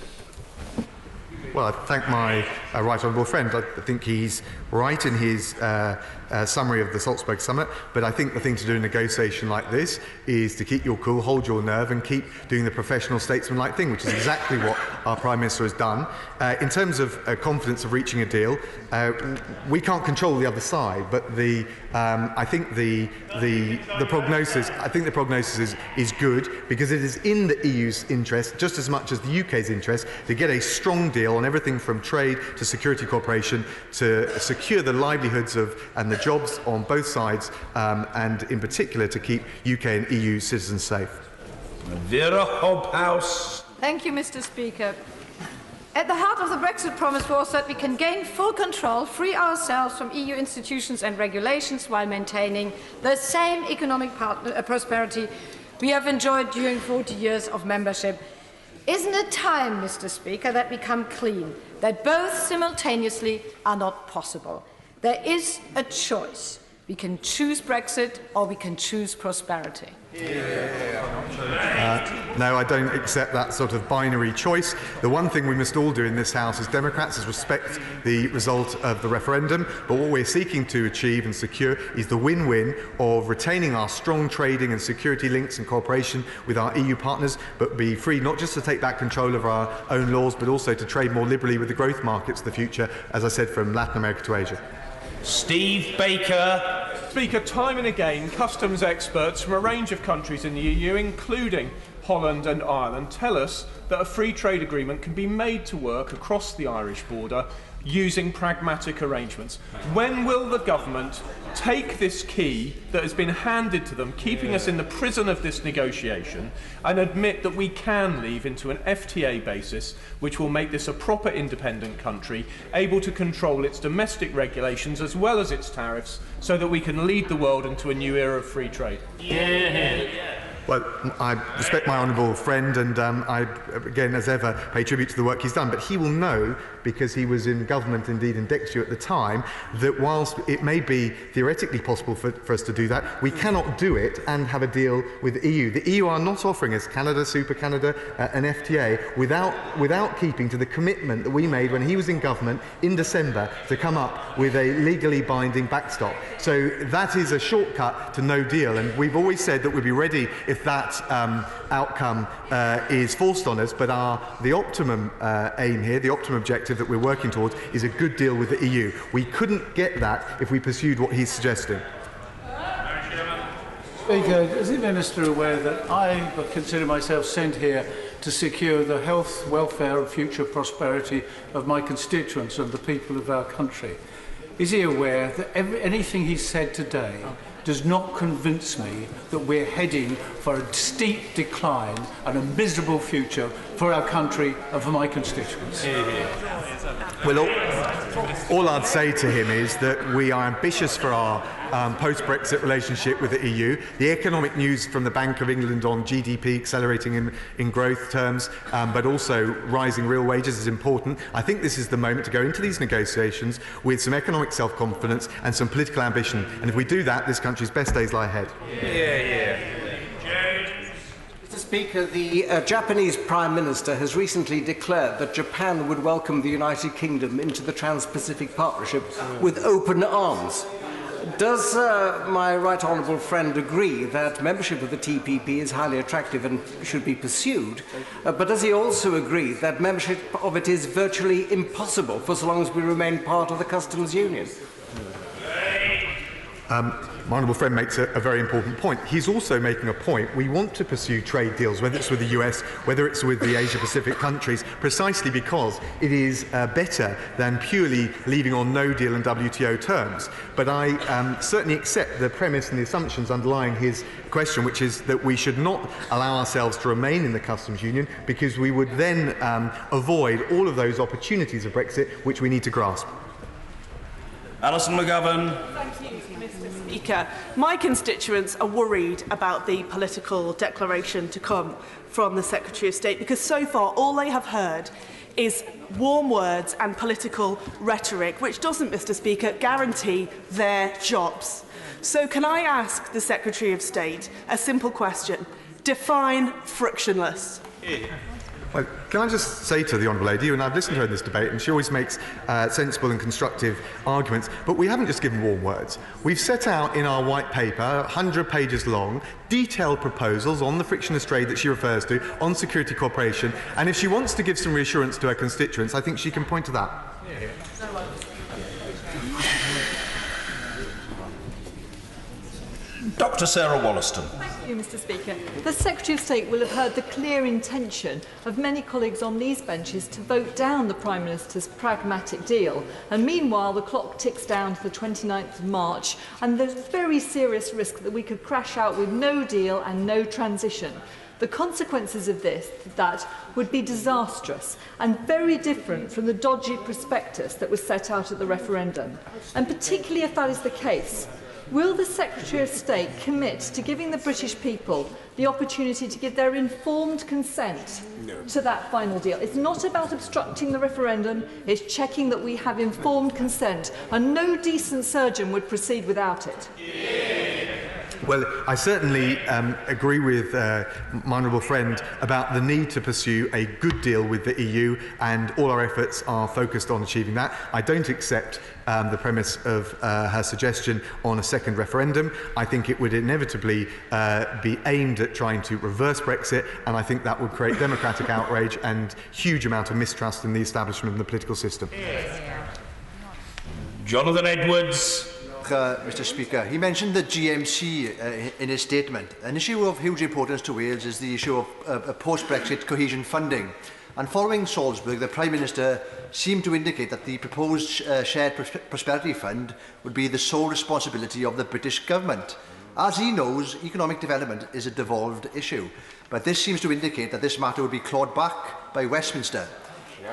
Well, I thank my right honourable friend. I think he's right in his summary of the Salzburg summit, but I think the thing to do in a negotiation like this is to keep your cool, hold your nerve, and keep doing the professional statesman-like thing, which is exactly what our Prime Minister has done. In terms of confidence of reaching a deal, we can't control the other side, but I think the prognosis is good, because it is in the EU's interest, just as much as the UK's interest, to get a strong deal on everything from trade to security cooperation, to secure the livelihoods and the jobs on both sides, and in particular to keep UK and EU citizens safe. Vera Hobhouse. Thank you, Mr. Speaker. At the heart of the Brexit promise was that we can gain full control, free ourselves from EU institutions and regulations while maintaining the same economic prosperity we have enjoyed during 40 years of membership. Isn't it time, Mr. Speaker, that we come clean, that both simultaneously are not possible? There is a choice. We can choose Brexit or we can choose prosperity. No, I don't accept that sort of binary choice. The one thing we must all do in this House as Democrats is respect the result of the referendum, but what we're seeking to achieve and secure is the win-win of retaining our strong trading and security links and cooperation with our EU partners, but be free not just to take back control of our own laws, but also to trade more liberally with the growth markets of the future, as I said, from Latin America to Asia. Steve Baker. Speaker, time and again, customs experts from a range of countries in the EU, including Holland and Ireland, tell us that a free trade agreement can be made to work across the Irish border using pragmatic arrangements. When will the government take this key that has been handed to them, keeping us in the prison of this negotiation, and admit that we can leave into an FTA basis, which will make this a proper independent country, able to control its domestic regulations as well as its tariffs, so that we can lead the world into a new era of free trade? Well, I respect my honourable friend, and I, again, as ever, pay tribute to the work he's done. But he will know, because he was in government, indeed in Dexter at the time, that whilst it may be theoretically possible for us to do that, we cannot do it and have a deal with the EU. The EU are not offering us Canada, Super Canada, an FTA, without keeping to the commitment that we made when he was in government in December to come up with a legally binding backstop. So that is a shortcut to no deal, and we've always said that we'd be ready if that outcome is forced on us, but the optimum aim here, the optimum objective that we're working towards, is a good deal with the EU. We couldn't get that if we pursued what he's suggesting. Speaker, is the Minister aware that I consider myself sent here to secure the health, welfare and future prosperity of my constituents and the people of our country? Is he aware that anything he said today does not convince me that we're heading for a steep decline and a miserable future for our country and for my constituents? Well, all I'd say to him is that we are ambitious for our post-Brexit relationship with the EU. The economic news from the Bank of England on GDP accelerating in growth terms, but also rising real wages is important. I think this is the moment to go into these negotiations with some economic self-confidence and some political ambition. And if we do that, this country's best days lie ahead. Mr. Speaker, the Japanese Prime Minister has recently declared that Japan would welcome the United Kingdom into the Trans-Pacific Partnership with open arms. Does my right honourable friend agree that membership of the TPP is highly attractive and should be pursued, but does he also agree that membership of it is virtually impossible for so long as we remain part of the customs union? My honourable friend makes a very important point. He's also making a point. We want to pursue trade deals, whether it's with the US, whether it's with the Asia-Pacific countries, precisely because it is better than purely leaving on no deal in WTO terms. But I certainly accept the premise and the assumptions underlying his question, which is that we should not allow ourselves to remain in the customs union, because we would then avoid all of those opportunities of Brexit which we need to grasp. Alison McGovern. Thank you, Mr. Speaker. My constituents are worried about the political declaration to come from the Secretary of State, because so far all they have heard is warm words and political rhetoric, which doesn't, Mr. Speaker, guarantee their jobs. So can I ask the Secretary of State a simple question? Define frictionless. Well, can I just say to the Honourable Lady, and I've listened to her in this debate, and she always makes sensible and constructive arguments, but we haven't just given warm words. We've set out in our white paper, 100 pages long, detailed proposals on the frictionless trade that she refers to, on security cooperation, and if she wants to give some reassurance to her constituents, I think she can point to that. Dr. Sarah Wollaston. Thank you, Mr. Speaker. The Secretary of State will have heard the clear intention of many colleagues on these benches to vote down the Prime Minister's pragmatic deal. And meanwhile, the clock ticks down to the 29th of March, and there's a very serious risk that we could crash out with no deal and no transition. The consequences of that would be disastrous and very different from the dodgy prospectus that was set out at the referendum. And particularly if that is the case, will the Secretary of State commit to giving the British people the opportunity to give their informed consent to that final deal? It's not about obstructing the referendum, it's checking that we have informed consent, and no decent surgeon would proceed without it. Well, I certainly agree with my honourable friend about the need to pursue a good deal with the EU, and all our efforts are focused on achieving that. I don't accept the premise of her suggestion on a second referendum. I think it would inevitably be aimed at trying to reverse Brexit, and I think that would create democratic outrage and huge amount of mistrust in the establishment and the political system. Jonathan Edwards. Mr. Speaker, he mentioned the GMC in his statement. An issue of huge importance to Wales is the issue of post-Brexit cohesion funding. And following Salzburg, the Prime Minister seemed to indicate that the proposed Shared Prosperity Fund would be the sole responsibility of the British government. As he knows, economic development is a devolved issue, but this seems to indicate that this matter would be clawed back by Westminster.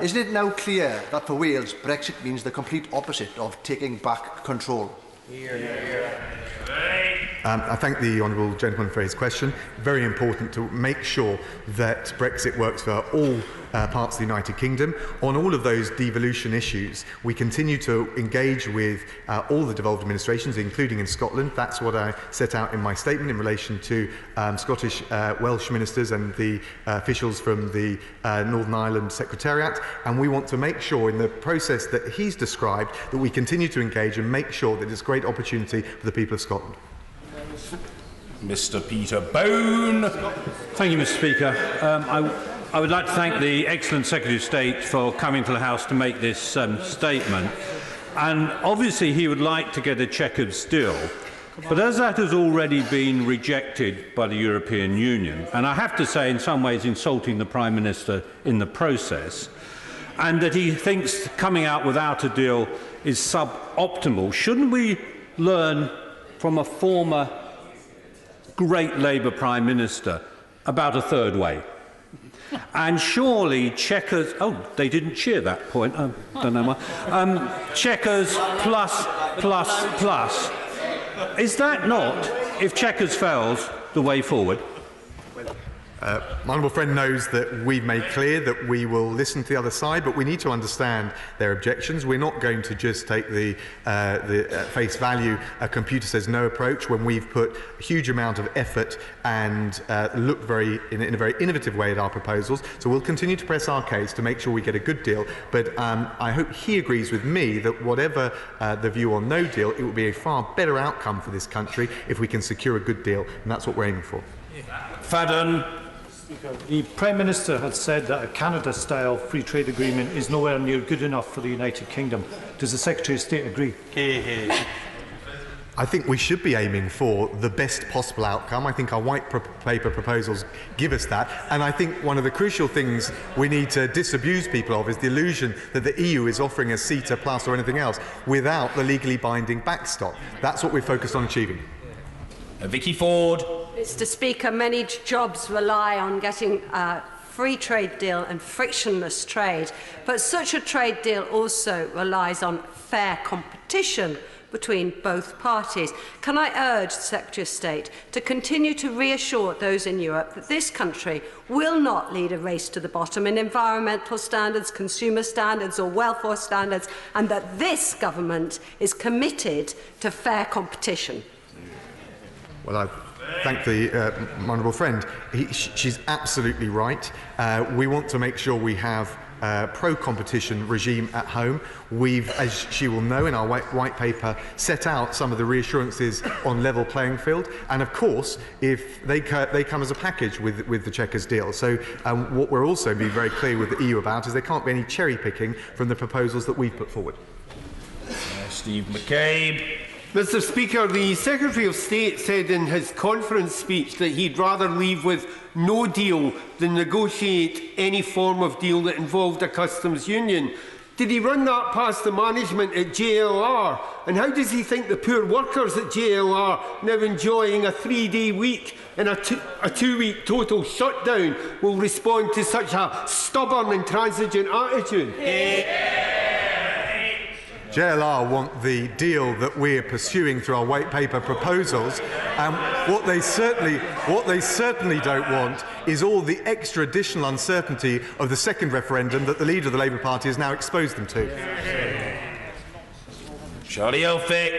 Isn't it now clear that for Wales, Brexit means the complete opposite of taking back control? I thank the honourable gentleman for his question. Very important to make sure that Brexit works for all parts of the United Kingdom. On all of those devolution issues, we continue to engage with all the devolved administrations, including in Scotland. That's what I set out in my statement in relation to Scottish Welsh ministers and the officials from the Northern Ireland Secretariat. And we want to make sure in the process that he's described that we continue to engage and make sure that it's a great opportunity for the people of Scotland. Mr. Peter Bone. Thank you, Mr. Speaker. I would like to thank the excellent Secretary of State for coming to the House to make this statement. And obviously he would like to get a checkered deal. But as that has already been rejected by the European Union, and I have to say in some ways insulting the Prime Minister in the process, and that he thinks coming out without a deal is suboptimal, shouldn't we learn from a former great Labour Prime Minister about a third way? And surely checkers... Oh, they didn't cheer that point. I don't know why. Checkers plus. Is that not, if checkers fails, the way forward? My honourable friend knows that we've made clear that we will listen to the other side, but we need to understand their objections. We're not going to just take the face value, a computer says no approach, when we've put a huge amount of effort and looked in a very innovative way at our proposals. So we'll continue to press our case to make sure we get a good deal. But I hope he agrees with me that whatever the view on no deal, it will be a far better outcome for this country if we can secure a good deal, and that's what we're aiming for. Fadden. The Prime Minister has said that a Canada-style free trade agreement is nowhere near good enough for the United Kingdom. Does the Secretary of State agree? I think we should be aiming for the best possible outcome. I think our white paper proposals give us that. And I think one of the crucial things we need to disabuse people of is the illusion that the EU is offering a CETA plus or anything else without the legally binding backstop. That's what we're focused on achieving. Vicky Ford. Mr. Speaker, many jobs rely on getting a free trade deal and frictionless trade, but such a trade deal also relies on fair competition between both parties. Can I urge the Secretary of State to continue to reassure those in Europe that this country will not lead a race to the bottom in environmental standards, consumer standards or welfare standards, and that this government is committed to fair competition? Well, I thank the honourable friend. She's absolutely right. We want to make sure we have pro-competition regime at home. We've, as she will know, in our white paper, set out some of the reassurances on level playing field, and of course, if they come as a package with the Chequers deal. So what we're also being very clear with the EU about is there can't be any cherry picking from the proposals that we've put forward. Steve McCabe. Mr. Speaker, the Secretary of State said in his conference speech that he'd rather leave with no deal than negotiate any form of deal that involved a customs union. Did he run that past the management at JLR? And how does he think the poor workers at JLR, now enjoying a 3-day week and a 2-week total shutdown, will respond to such a stubborn and intransigent attitude? JLR want the deal that we're pursuing through our white paper proposals. What they certainly don't want is all the extra additional uncertainty of the second referendum that the leader of the Labour Party has now exposed them to. Charlie Elphick.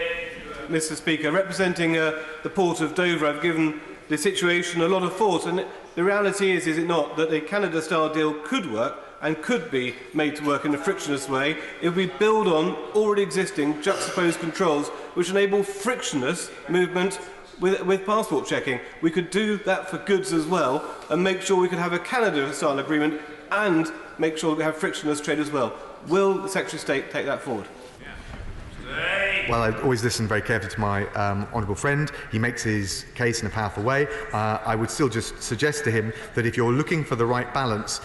Mr. Speaker, representing the Port of Dover, I've given the situation a lot of thought, and the reality is it not, that a Canada-style deal could work and could be made to work in a frictionless way if we build on already existing juxtaposed controls which enable frictionless movement with passport checking. We could do that for goods as well and make sure we could have a Canada-style agreement and make sure that we have frictionless trade as well. Will the Secretary of State take that forward? Well, I always listen very carefully to my honourable friend. He makes his case in a powerful way. I would still just suggest to him that if you're looking for the right balance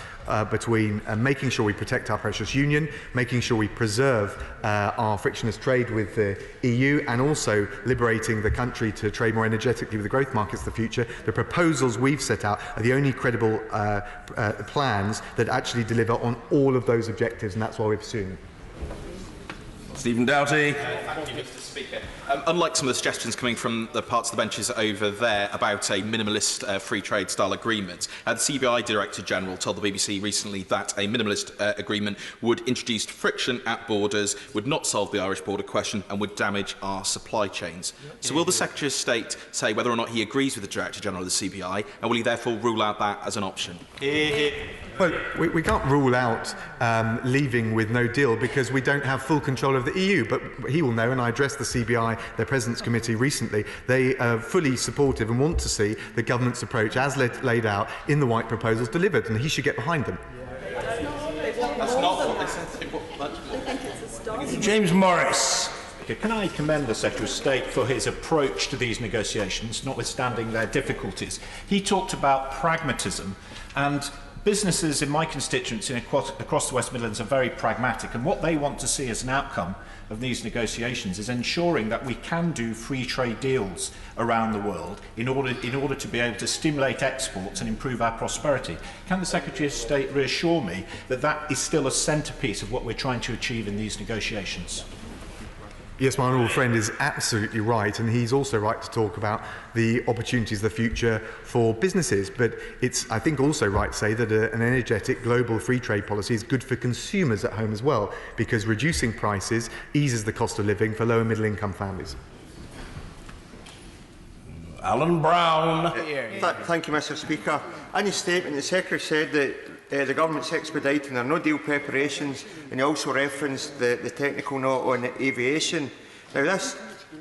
between making sure we protect our precious union, making sure we preserve our frictionless trade with the EU, and also liberating the country to trade more energetically with the growth markets of the future, the proposals we've set out are the only credible plans that actually deliver on all of those objectives, and that's why we're pursuing them. Stephen Doughty. Thank you, Mr. Speaker. Unlike some of the suggestions coming from the parts of the benches over there about a minimalist free trade style agreement, the CBI Director General told the BBC recently that a minimalist agreement would introduce friction at borders, would not solve the Irish border question and would damage our supply chains. So will the Secretary of State say whether or not he agrees with the Director General of the CBI, and will he therefore rule out that as an option? Well, we can't rule out leaving with no deal because we don't have full control of the EU, but he will know, and I addressed the CBI, their President's Committee recently, they are fully supportive and want to see the government's approach as laid out in the White proposals delivered, and he should get behind them. That's not what they said they want. James Morris. Can I commend the Secretary of State for his approach to these negotiations, notwithstanding their difficulties? He talked about pragmatism, and businesses in my constituency across the West Midlands are very pragmatic, and what they want to see as an outcome of these negotiations is ensuring that we can do free trade deals around the world in order to be able to stimulate exports and improve our prosperity. Can the Secretary of State reassure me that that is still a centrepiece of what we're trying to achieve in these negotiations? Yes, my honourable friend is absolutely right, and he's also right to talk about the opportunities of the future for businesses. But it's, I think, also right to say that an energetic global free trade policy is good for consumers at home as well, because reducing prices eases the cost of living for lower middle income families. Alan Brown. Thank you, Mr. Speaker. In his statement, the Secretary said that the government's expediting their no-deal preparations, and he also referenced the technical note on aviation. Now,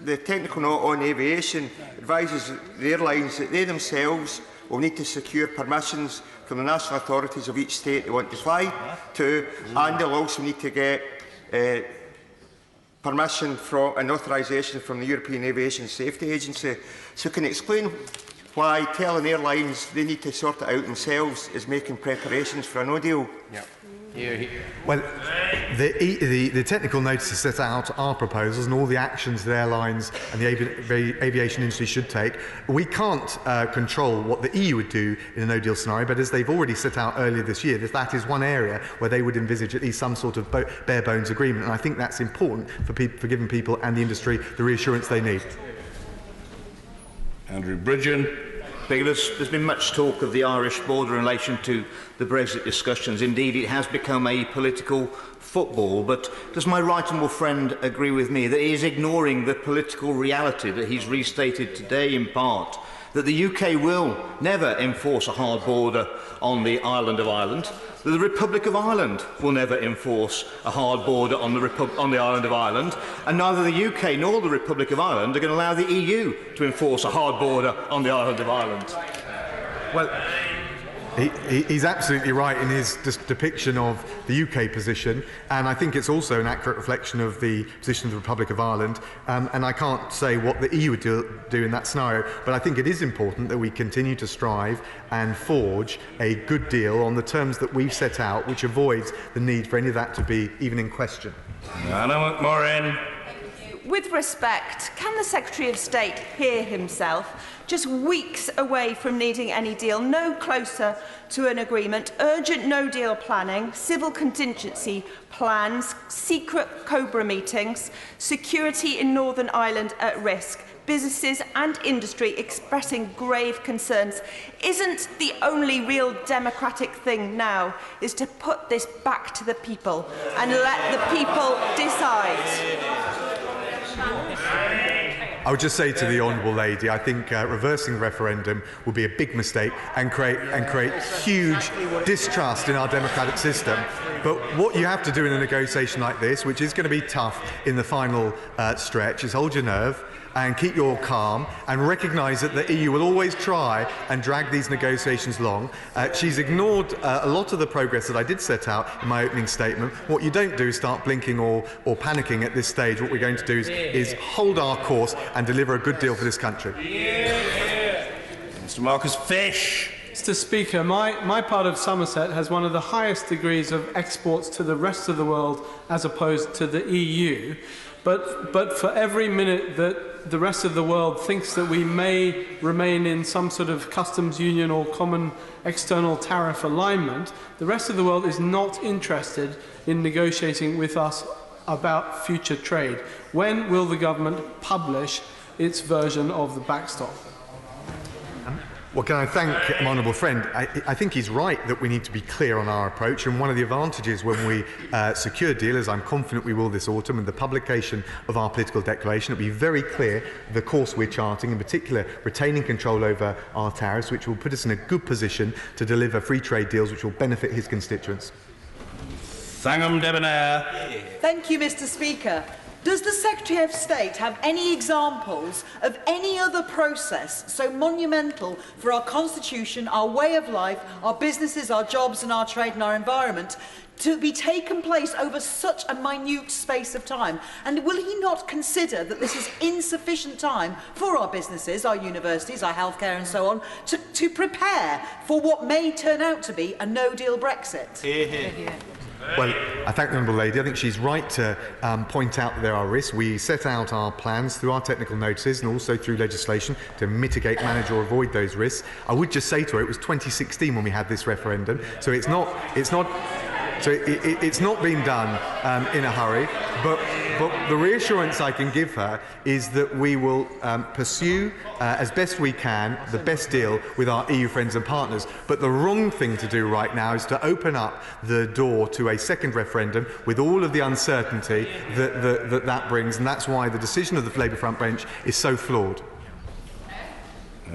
the technical note on aviation advises the airlines that they themselves will need to secure permissions from the national authorities of each state they want to fly to, and they'll also need to get permission and authorisation from the European Aviation Safety Agency. So can you explain why telling airlines they need to sort it out themselves is making preparations for a no deal. Well, the technical notices set out our proposals and all the actions that airlines and the aviation industry should take. We can't control what the EU would do in a no-deal scenario, but as they've already set out earlier this year, that is one area where they would envisage at least some sort of bare-bones agreement, and I think that's important for giving people and the industry the reassurance they need. Andrew Bridgen. There's been much talk of the Irish border in relation to the Brexit discussions. Indeed, it has become a political football. But does my right honourable friend agree with me that he is ignoring the political reality that he's restated today in part, that the UK will never enforce a hard border on the island of Ireland, that the Republic of Ireland will never enforce a hard border on the island of Ireland, and neither the UK nor the Republic of Ireland are going to allow the EU to enforce a hard border on the island of Ireland? Well, he's absolutely right in his depiction of the UK position, and I think it's also an accurate reflection of the position of the Republic of Ireland, and I can't say what the EU would do in that scenario, but I think it is important that we continue to strive and forge a good deal on the terms that we've set out, which avoids the need for any of that to be even in question. Anna McMorrin. With respect, can the Secretary of State hear himself, just weeks away from needing any deal, no closer to an agreement, urgent no-deal planning, civil contingency plans, secret COBRA meetings, security in Northern Ireland at risk, businesses and industry expressing grave concerns? Isn't the only real democratic thing now is to put this back to the people and let the people decide? I would just say to the Honourable Lady, I think reversing the referendum would be a big mistake and create huge distrust in our democratic system. But what you have to do in a negotiation like this, which is going to be tough in the final stretch, is hold your nerve and keep your calm and recognise that the EU will always try and drag these negotiations along. She's ignored a lot of the progress that I did set out in my opening statement. What you don't do is start blinking or panicking at this stage. What we're going to do is hold our course and deliver a good deal for this country. Mr. Marcus Fish. Mr. Speaker, my part of Somerset has one of the highest degrees of exports to the rest of the world as opposed to the EU. But for every minute that the rest of the world thinks that we may remain in some sort of customs union or common external tariff alignment, the rest of the world is not interested in negotiating with us about future trade. When will the government publish its version of the backstop? Well, can I thank my honourable friend? I think he's right that we need to be clear on our approach, and one of the advantages when we secure a deal, as I'm confident we will this autumn, and the publication of our political declaration, it'll be very clear the course we're charting, in particular retaining control over our tariffs, which will put us in a good position to deliver free trade deals which will benefit his constituents. Thangam Debonair. Thank you, Mr. Speaker. Does the Secretary of State have any examples of any other process so monumental for our constitution, our way of life, our businesses, our jobs and our trade and our environment to be taken place over such a minute space of time? And will he not consider that this is insufficient time for our businesses, our universities, our healthcare and so on, to prepare for what may turn out to be a no-deal Brexit? Hear, hear. Well, I thank the Honourable Lady. I think she's right to point out that there are risks. We set out our plans through our technical notices and also through legislation to mitigate, manage or avoid those risks. I would just say to her it was 2016 when we had this referendum, so it's not been done in a hurry, but the reassurance I can give her is that we will pursue as best we can the best deal with our EU friends and partners. But the wrong thing to do right now is to open up the door to a second referendum with all of the uncertainty that brings, and that's why the decision of the Labour Front Bench is so flawed.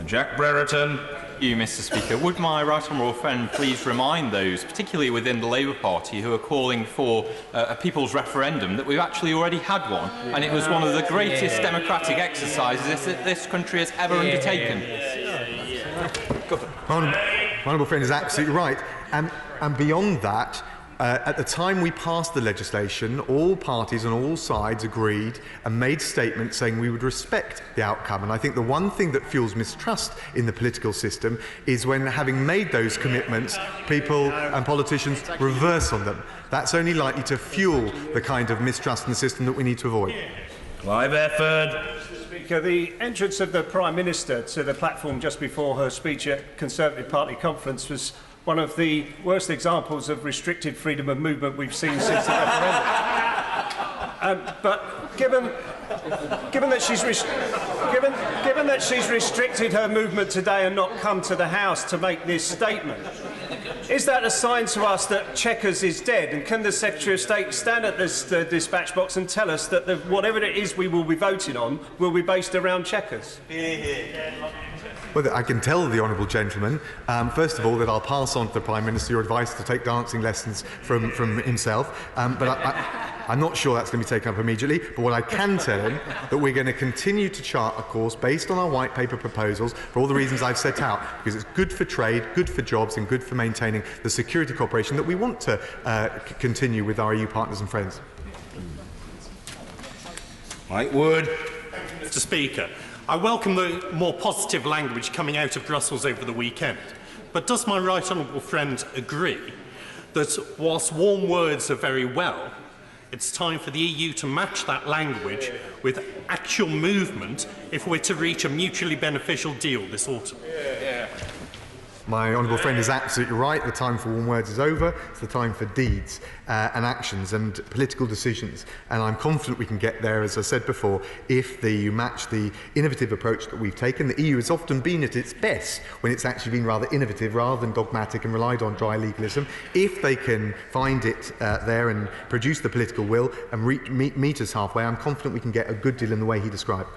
Jack Brereton. You, Mr. Speaker. Would my right honourable friend please remind those, particularly within the Labour Party, who are calling for a people's referendum, that we've actually already had one, and it was one of the greatest democratic exercises that this country has ever undertaken. My honourable friend is absolutely right. And beyond that, At the time we passed the legislation, all parties on all sides agreed and made statements saying we would respect the outcome. And I think the one thing that fuels mistrust in the political system is when, having made those commitments, people and politicians reverse on them. That's only likely to fuel the kind of mistrust in the system that we need to avoid. Clive Efford. Mr. Speaker, the entrance of the Prime Minister to the platform just before her speech at Conservative Party conference was one of the worst examples of restricted freedom of movement we've seen since the referendum. But given that she's restricted her movement today and not come to the House to make this statement, is that a sign to us that Chequers is dead? And can the Secretary of State stand at this dispatch box and tell us that whatever it is we will be voting on will be based around Chequers? Well, I can tell the honourable gentleman, first of all, that I'll pass on to the Prime Minister your advice to take dancing lessons from himself, but I'm not sure that's going to be taken up immediately. But what I can tell him, that we're going to continue to chart a course based on our white paper proposals for all the reasons I've set out, because it's good for trade, good for jobs and good for maintaining the security cooperation that we want to continue with our EU partners and friends. Mike Wood. Mr. Speaker, I welcome the more positive language coming out of Brussels over the weekend. But does my right honourable friend agree that whilst warm words are very well, it's time for the EU to match that language with actual movement if we're to reach a mutually beneficial deal this autumn? My honourable friend is absolutely right. The time for warm words is over. It's the time for deeds and actions and political decisions. And I'm confident we can get there, as I said before, if the EU match the innovative approach that we've taken. The EU has often been at its best when it's actually been rather innovative rather than dogmatic and relied on dry legalism. If they can find it there and produce the political will and meet us halfway, I'm confident we can get a good deal in the way he described.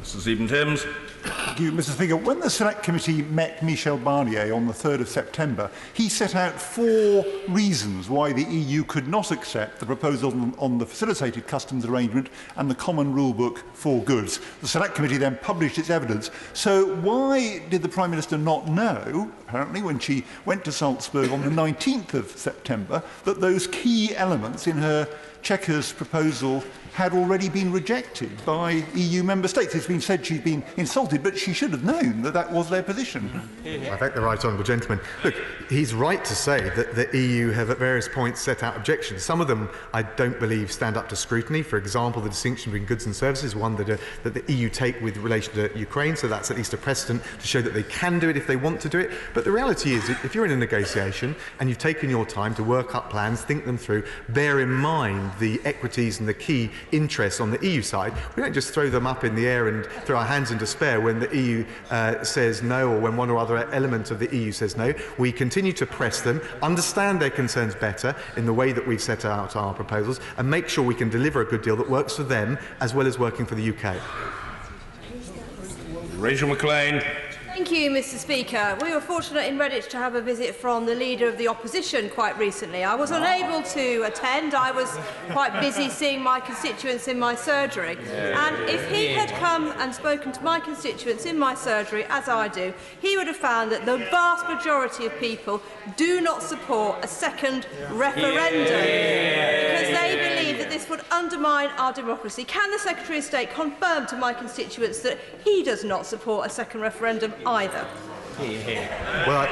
Mr. Stephen-Timms. Thank you, Mr. Speaker. When the Select Committee met Michel Barnier on the 3rd of September, he set out 4 reasons why the EU could not accept the proposal on the facilitated customs arrangement and the common rule book for goods. The Select Committee then published its evidence. So why did the Prime Minister not know, apparently, when she went to Salzburg on the 19th of September, that those key elements in her Chequers proposal had already been rejected by EU member states? It's been said she's been insulted, but she should have known that that was their position. I thank the right honourable gentleman. Look, he's right to say that the EU have at various points set out objections. Some of them I don't believe stand up to scrutiny. For example, the distinction between goods and services, one that the EU take with relation to Ukraine, so that's at least a precedent to show that they can do it if they want to do it. But the reality is, if you're in a negotiation and you've taken your time to work up plans, think them through, bear in mind the equities and the key interests on the EU side, we don't just throw them up in the air and throw our hands in despair when the EU says no, or when one or other element of the EU says no. We continue to press them, understand their concerns better in the way that we've set out our proposals, and make sure we can deliver a good deal that works for them as well as working for the UK. Rachel McLean. Thank you, Mr. Speaker. We were fortunate in Redditch to have a visit from the Leader of the Opposition quite recently. I was unable to attend. I was quite busy seeing my constituents in my surgery. And if he had come and spoken to my constituents in my surgery, as I do, he would have found that the vast majority of people do not support a second referendum because they believe that this would undermine our democracy. Can the Secretary of State confirm to my constituents that he does not support a second referendum either? Well,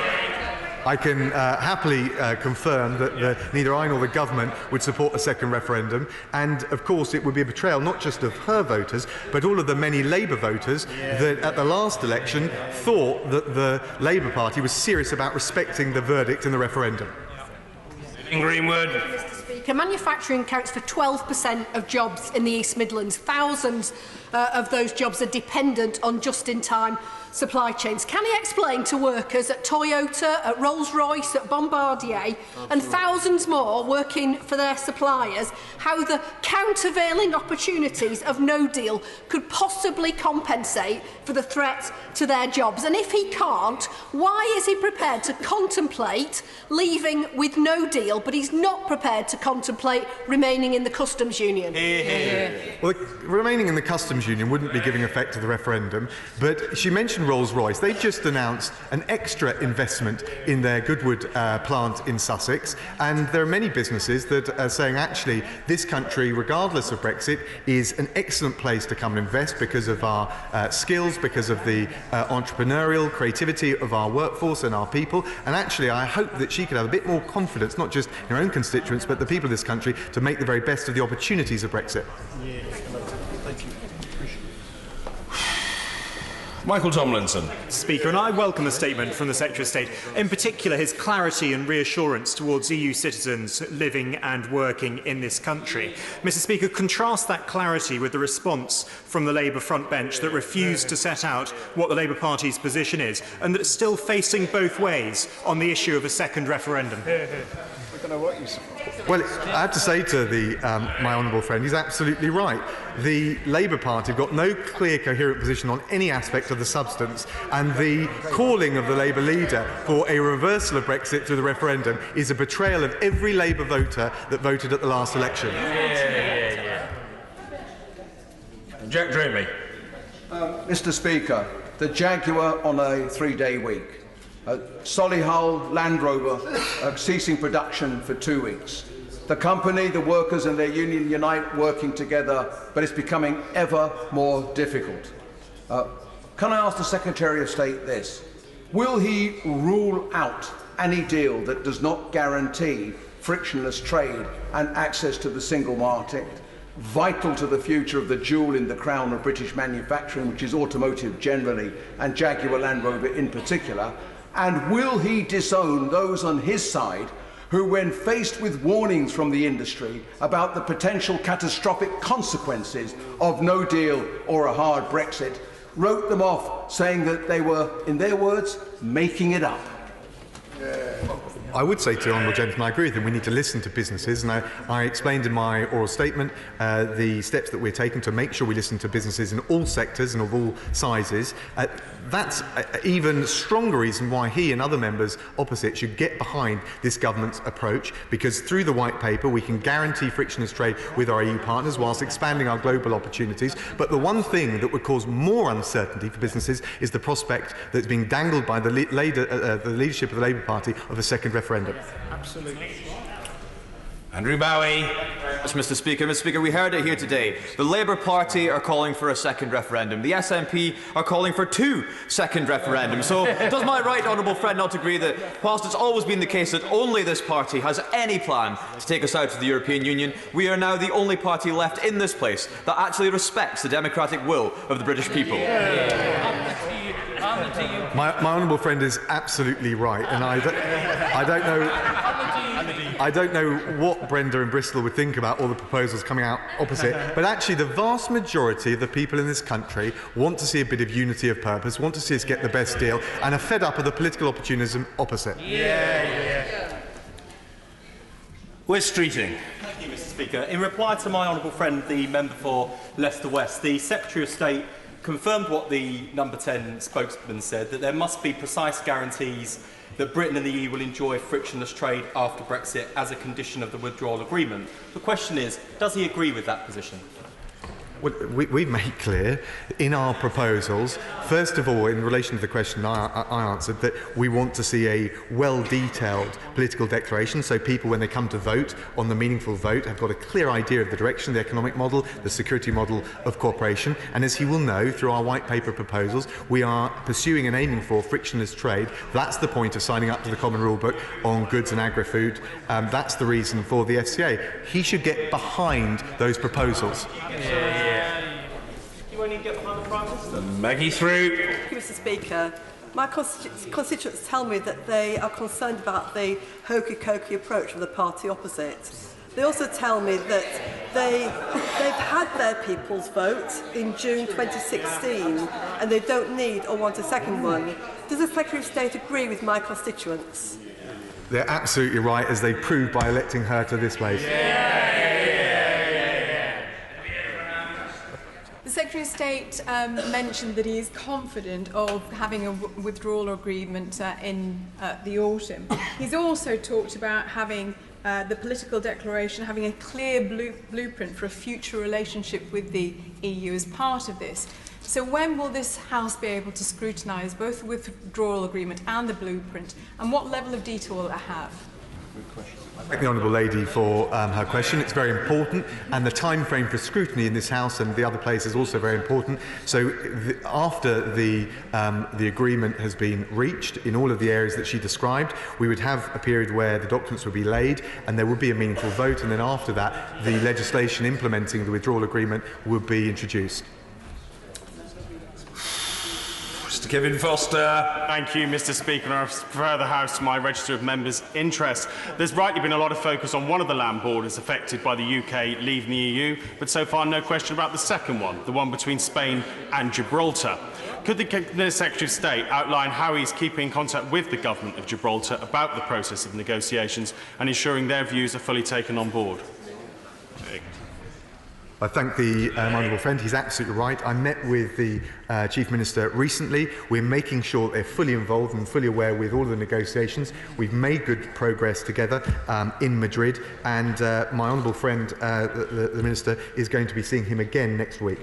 I can happily confirm that neither I nor the government would support a second referendum, and of course it would be a betrayal not just of her voters but all of the many Labour voters that at the last election thought that the Labour Party was serious about respecting the verdict in the referendum. In Greenwood. Manufacturing accounts for 12% of jobs in the East Midlands. Thousands of those jobs are dependent on just-in-time supply chains. Can he explain to workers at Toyota, at Rolls-Royce, at Bombardier, and thousands more working for their suppliers, how the countervailing opportunities of no deal could possibly compensate for the threat to their jobs? And if he can't, why is he prepared to contemplate leaving with no deal, but he's not prepared to contemplate remaining in the customs union? Well, remaining in the customs union wouldn't be giving effect to the referendum, but she mentioned mentioned Rolls-Royce. They've just announced an extra investment in their Goodwood plant in Sussex, and there are many businesses that are saying actually this country, regardless of Brexit, is an excellent place to come and invest because of our skills, because of the entrepreneurial creativity of our workforce and our people. And actually I hope that she could have a bit more confidence, not just in her own constituents but the people of this country, to make the very best of the opportunities of Brexit. Thank you. Michael Tomlinson. Speaker, and I welcome the statement from the Secretary of State, in particular his clarity and reassurance towards EU citizens living and working in this country. Mr. Speaker, contrast that clarity with the response from the Labour front bench that refused to set out what the Labour Party's position is, and that is still facing both ways on the issue of a second referendum. Well, I have to say to my honourable friend, he's absolutely right. The Labour Party have got no clear, coherent position on any aspect of the substance, and the calling of the Labour leader for a reversal of Brexit through the referendum is a betrayal of every Labour voter that voted at the last election. Jack Dramey. Mr. Speaker, the Jaguar on a 3-day week. Solihull Land Rover ceasing production for 2 weeks. The company, the workers and their union unite working together, but it's becoming ever more difficult. Can I ask the Secretary of State this? Will he rule out any deal that does not guarantee frictionless trade and access to the single market, vital to the future of the jewel in the crown of British manufacturing, which is automotive generally and Jaguar Land Rover in particular? And will he disown those on his side who, when faced with warnings from the industry about the potential catastrophic consequences of no deal or a hard Brexit, wrote them off, saying that they were, in their words, making it up? I would say to the honourable gentleman, I agree with him, we need to listen to businesses, and I explained in my oral statement the steps that we're taking to make sure we listen to businesses in all sectors and of all sizes. That's an even stronger reason why he and other members opposite should get behind this government's approach, because through the white paper we can guarantee frictionless trade with our EU partners whilst expanding our global opportunities. But the one thing that would cause more uncertainty for businesses is the prospect that's being dangled by the leadership of the Labour Party of a second referendum. Absolutely. Andrew Bowie. Mr. Speaker, we heard it here today. The Labour Party are calling for a second referendum. The SNP are calling for 2 second referendums. So does my right honourable friend not agree that whilst it's always been the case that only this party has any plan to take us out of the European Union, we are now the only party left in this place that actually respects the democratic will of the British people? My honourable friend is absolutely right, and I don't know what Brenda and Bristol would think about all the proposals coming out opposite, but actually the vast majority of the people in this country want to see a bit of unity of purpose, want to see us get the best deal, and are fed up of the political opportunism opposite. Wes Streeting. Thank you, Mr. Speaker. In reply to my honourable friend, the member for Leicester West, the Secretary of State confirmed what the number 10 spokesman said, that there must be precise guarantees that Britain and the EU will enjoy frictionless trade after Brexit as a condition of the withdrawal agreement. The question is, does he agree with that position? Well, we've made clear in our proposals, first of all, in relation to the question I answered, that we want to see a well-detailed political declaration, so people, when they come to vote on the meaningful vote, have got a clear idea of the direction of the economic model, the security model of cooperation. And as he will know, through our white paper proposals, we are pursuing and aiming for frictionless trade. That's the point of signing up to the Common Rule Book on goods and agri-food. That's the reason for the FCA. He should get behind those proposals. You only get behind the Prime Minister? Maggie through. Thank you, Mr. Speaker. My constituents tell me that they are concerned about the hokey-cokey approach of the party opposite. They also tell me that they've had their people's vote in June 2016 and they don't need or want a second one. Does the Secretary of State agree with my constituents? They're absolutely right, as they proved by electing her to this place. The Secretary of State mentioned that he is confident of having a withdrawal agreement in the autumn. He's also talked about having the political declaration having a clear blueprint for a future relationship with the EU as part of this. So when will this House be able to scrutinise both the withdrawal agreement and the blueprint, and what level of detail will it have? Thank the Honourable Lady for her question. It's very important, and the time frame for scrutiny in this House and the other place is also very important. So after the agreement has been reached in all of the areas that she described, we would have a period where the documents would be laid and there would be a meaningful vote, and then after that the legislation implementing the withdrawal agreement would be introduced. Mr. Kevin Foster. Thank you, Mr. Speaker. I refer the House to my register of members' interest. There's rightly been a lot of focus on one of the land borders affected by the UK leaving the EU, but so far no question about the second one, the one between Spain and Gibraltar. Could the Secretary of State outline how he is keeping in contact with the government of Gibraltar about the process of negotiations and ensuring their views are fully taken on board? I thank the honourable friend. He's absolutely right. I met with the Chief Minister recently. We're making sure they're fully involved and fully aware with all of the negotiations. We've made good progress together in Madrid, and my honourable friend, the Minister, is going to be seeing him again next week.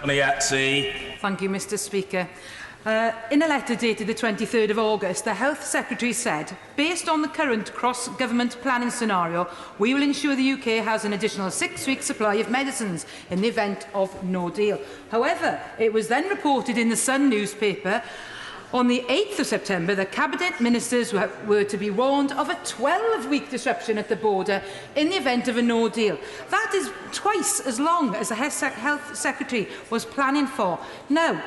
Thank you, Mr. Speaker. In a letter dated the 23rd of August, the Health Secretary said, based on the current cross-government planning scenario, we will ensure the UK has an additional 6-week supply of medicines in the event of no deal. However, it was then reported in the Sun newspaper on the 8th of September that Cabinet Ministers were to be warned of a 12-week disruption at the border in the event of a no deal. That is twice as long as the Health Secretary was planning for. Now,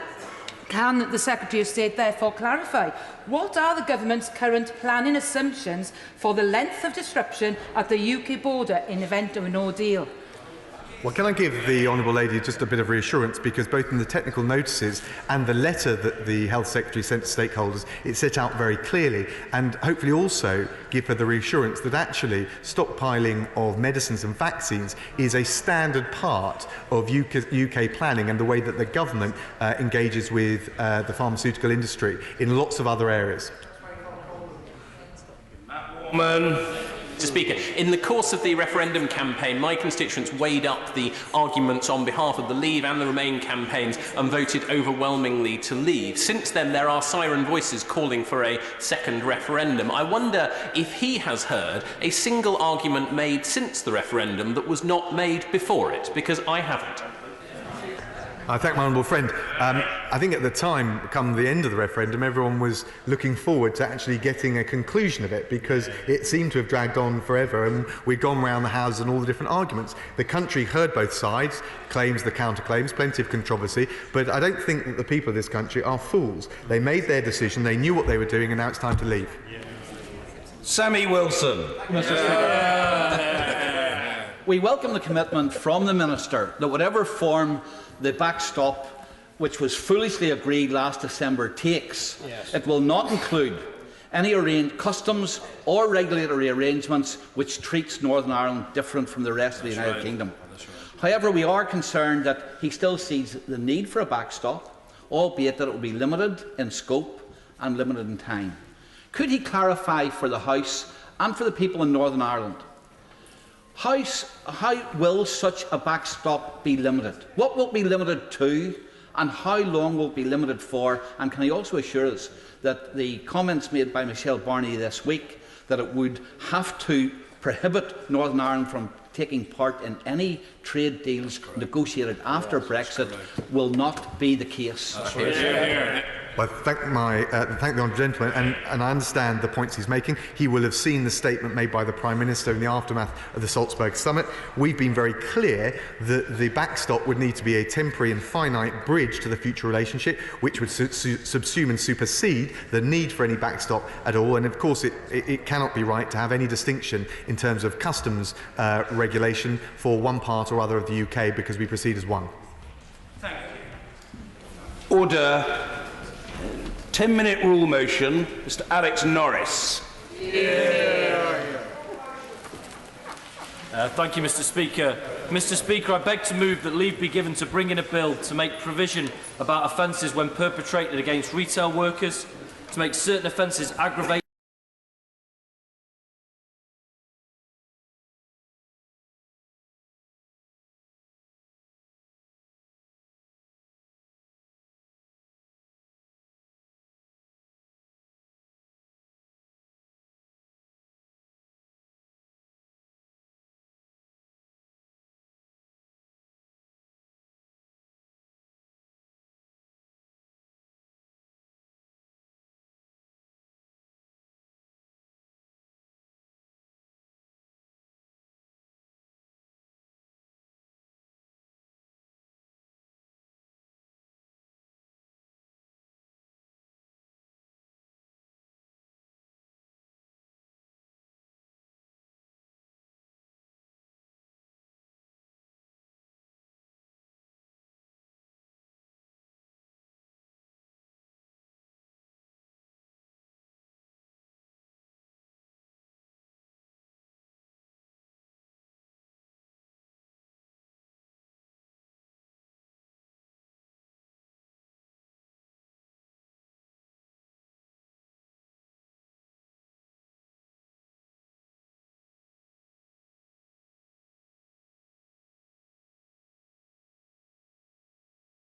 can the Secretary of State therefore clarify what are the government's current planning assumptions for the length of disruption at the UK border in event of a no deal? Well, can I give the Honourable Lady just a bit of reassurance, because both in the technical notices and the letter that the Health Secretary sent to stakeholders, it set out very clearly, and hopefully also give her the reassurance that actually stockpiling of medicines and vaccines is a standard part of UK planning and the way that the government engages with the pharmaceutical industry in lots of other areas. Mr. Speaker, in the course of the referendum campaign, my constituents weighed up the arguments on behalf of the Leave and the Remain campaigns and voted overwhelmingly to leave. Since then, there are siren voices calling for a second referendum. I wonder if he has heard a single argument made since the referendum that was not made before it, because I haven't. I thank my honourable friend. I think at the time, come the end of the referendum, everyone was looking forward to actually getting a conclusion of it, because it seemed to have dragged on forever and we'd gone round the House and all the different arguments. The country heard both sides, claims, the counterclaims, plenty of controversy, but I don't think that the people of this country are fools. They made their decision, they knew what they were doing, and now it's time to leave. Sammy Wilson. Mr. Speaker, we welcome the commitment from the Minister that whatever form the backstop, which was foolishly agreed last December, takes, it will not include any customs or regulatory arrangements which treats Northern Ireland different from the rest of the United Kingdom. However, we are concerned that he still sees the need for a backstop, albeit that it will be limited in scope and limited in time. Could he clarify for the House and for the people in Northern Ireland how will such a backstop be limited? What will it be limited to, and how long will it be limited for? And can he also assure us that the comments made by Michelle Barnier this week, that it would have to prohibit Northern Ireland from taking part in any trade deals negotiated after Brexit, will not be the case? Well, thank the honourable gentleman, and I understand the points he's making. He will have seen the statement made by the Prime Minister in the aftermath of the Salzburg summit. We've been very clear that the backstop would need to be a temporary and finite bridge to the future relationship, which would subsume and supersede the need for any backstop at all. And of course, it cannot be right to have any distinction in terms of customs regulation for one part or other of the UK, because we proceed as one. Thank you. Order. 10-minute rule motion, Mr. Alex Norris. Thank you, Mr. Speaker. Mr. Speaker, I beg to move that leave be given to bring in a bill to make provision about offences when perpetrated against retail workers, to make certain offences aggravated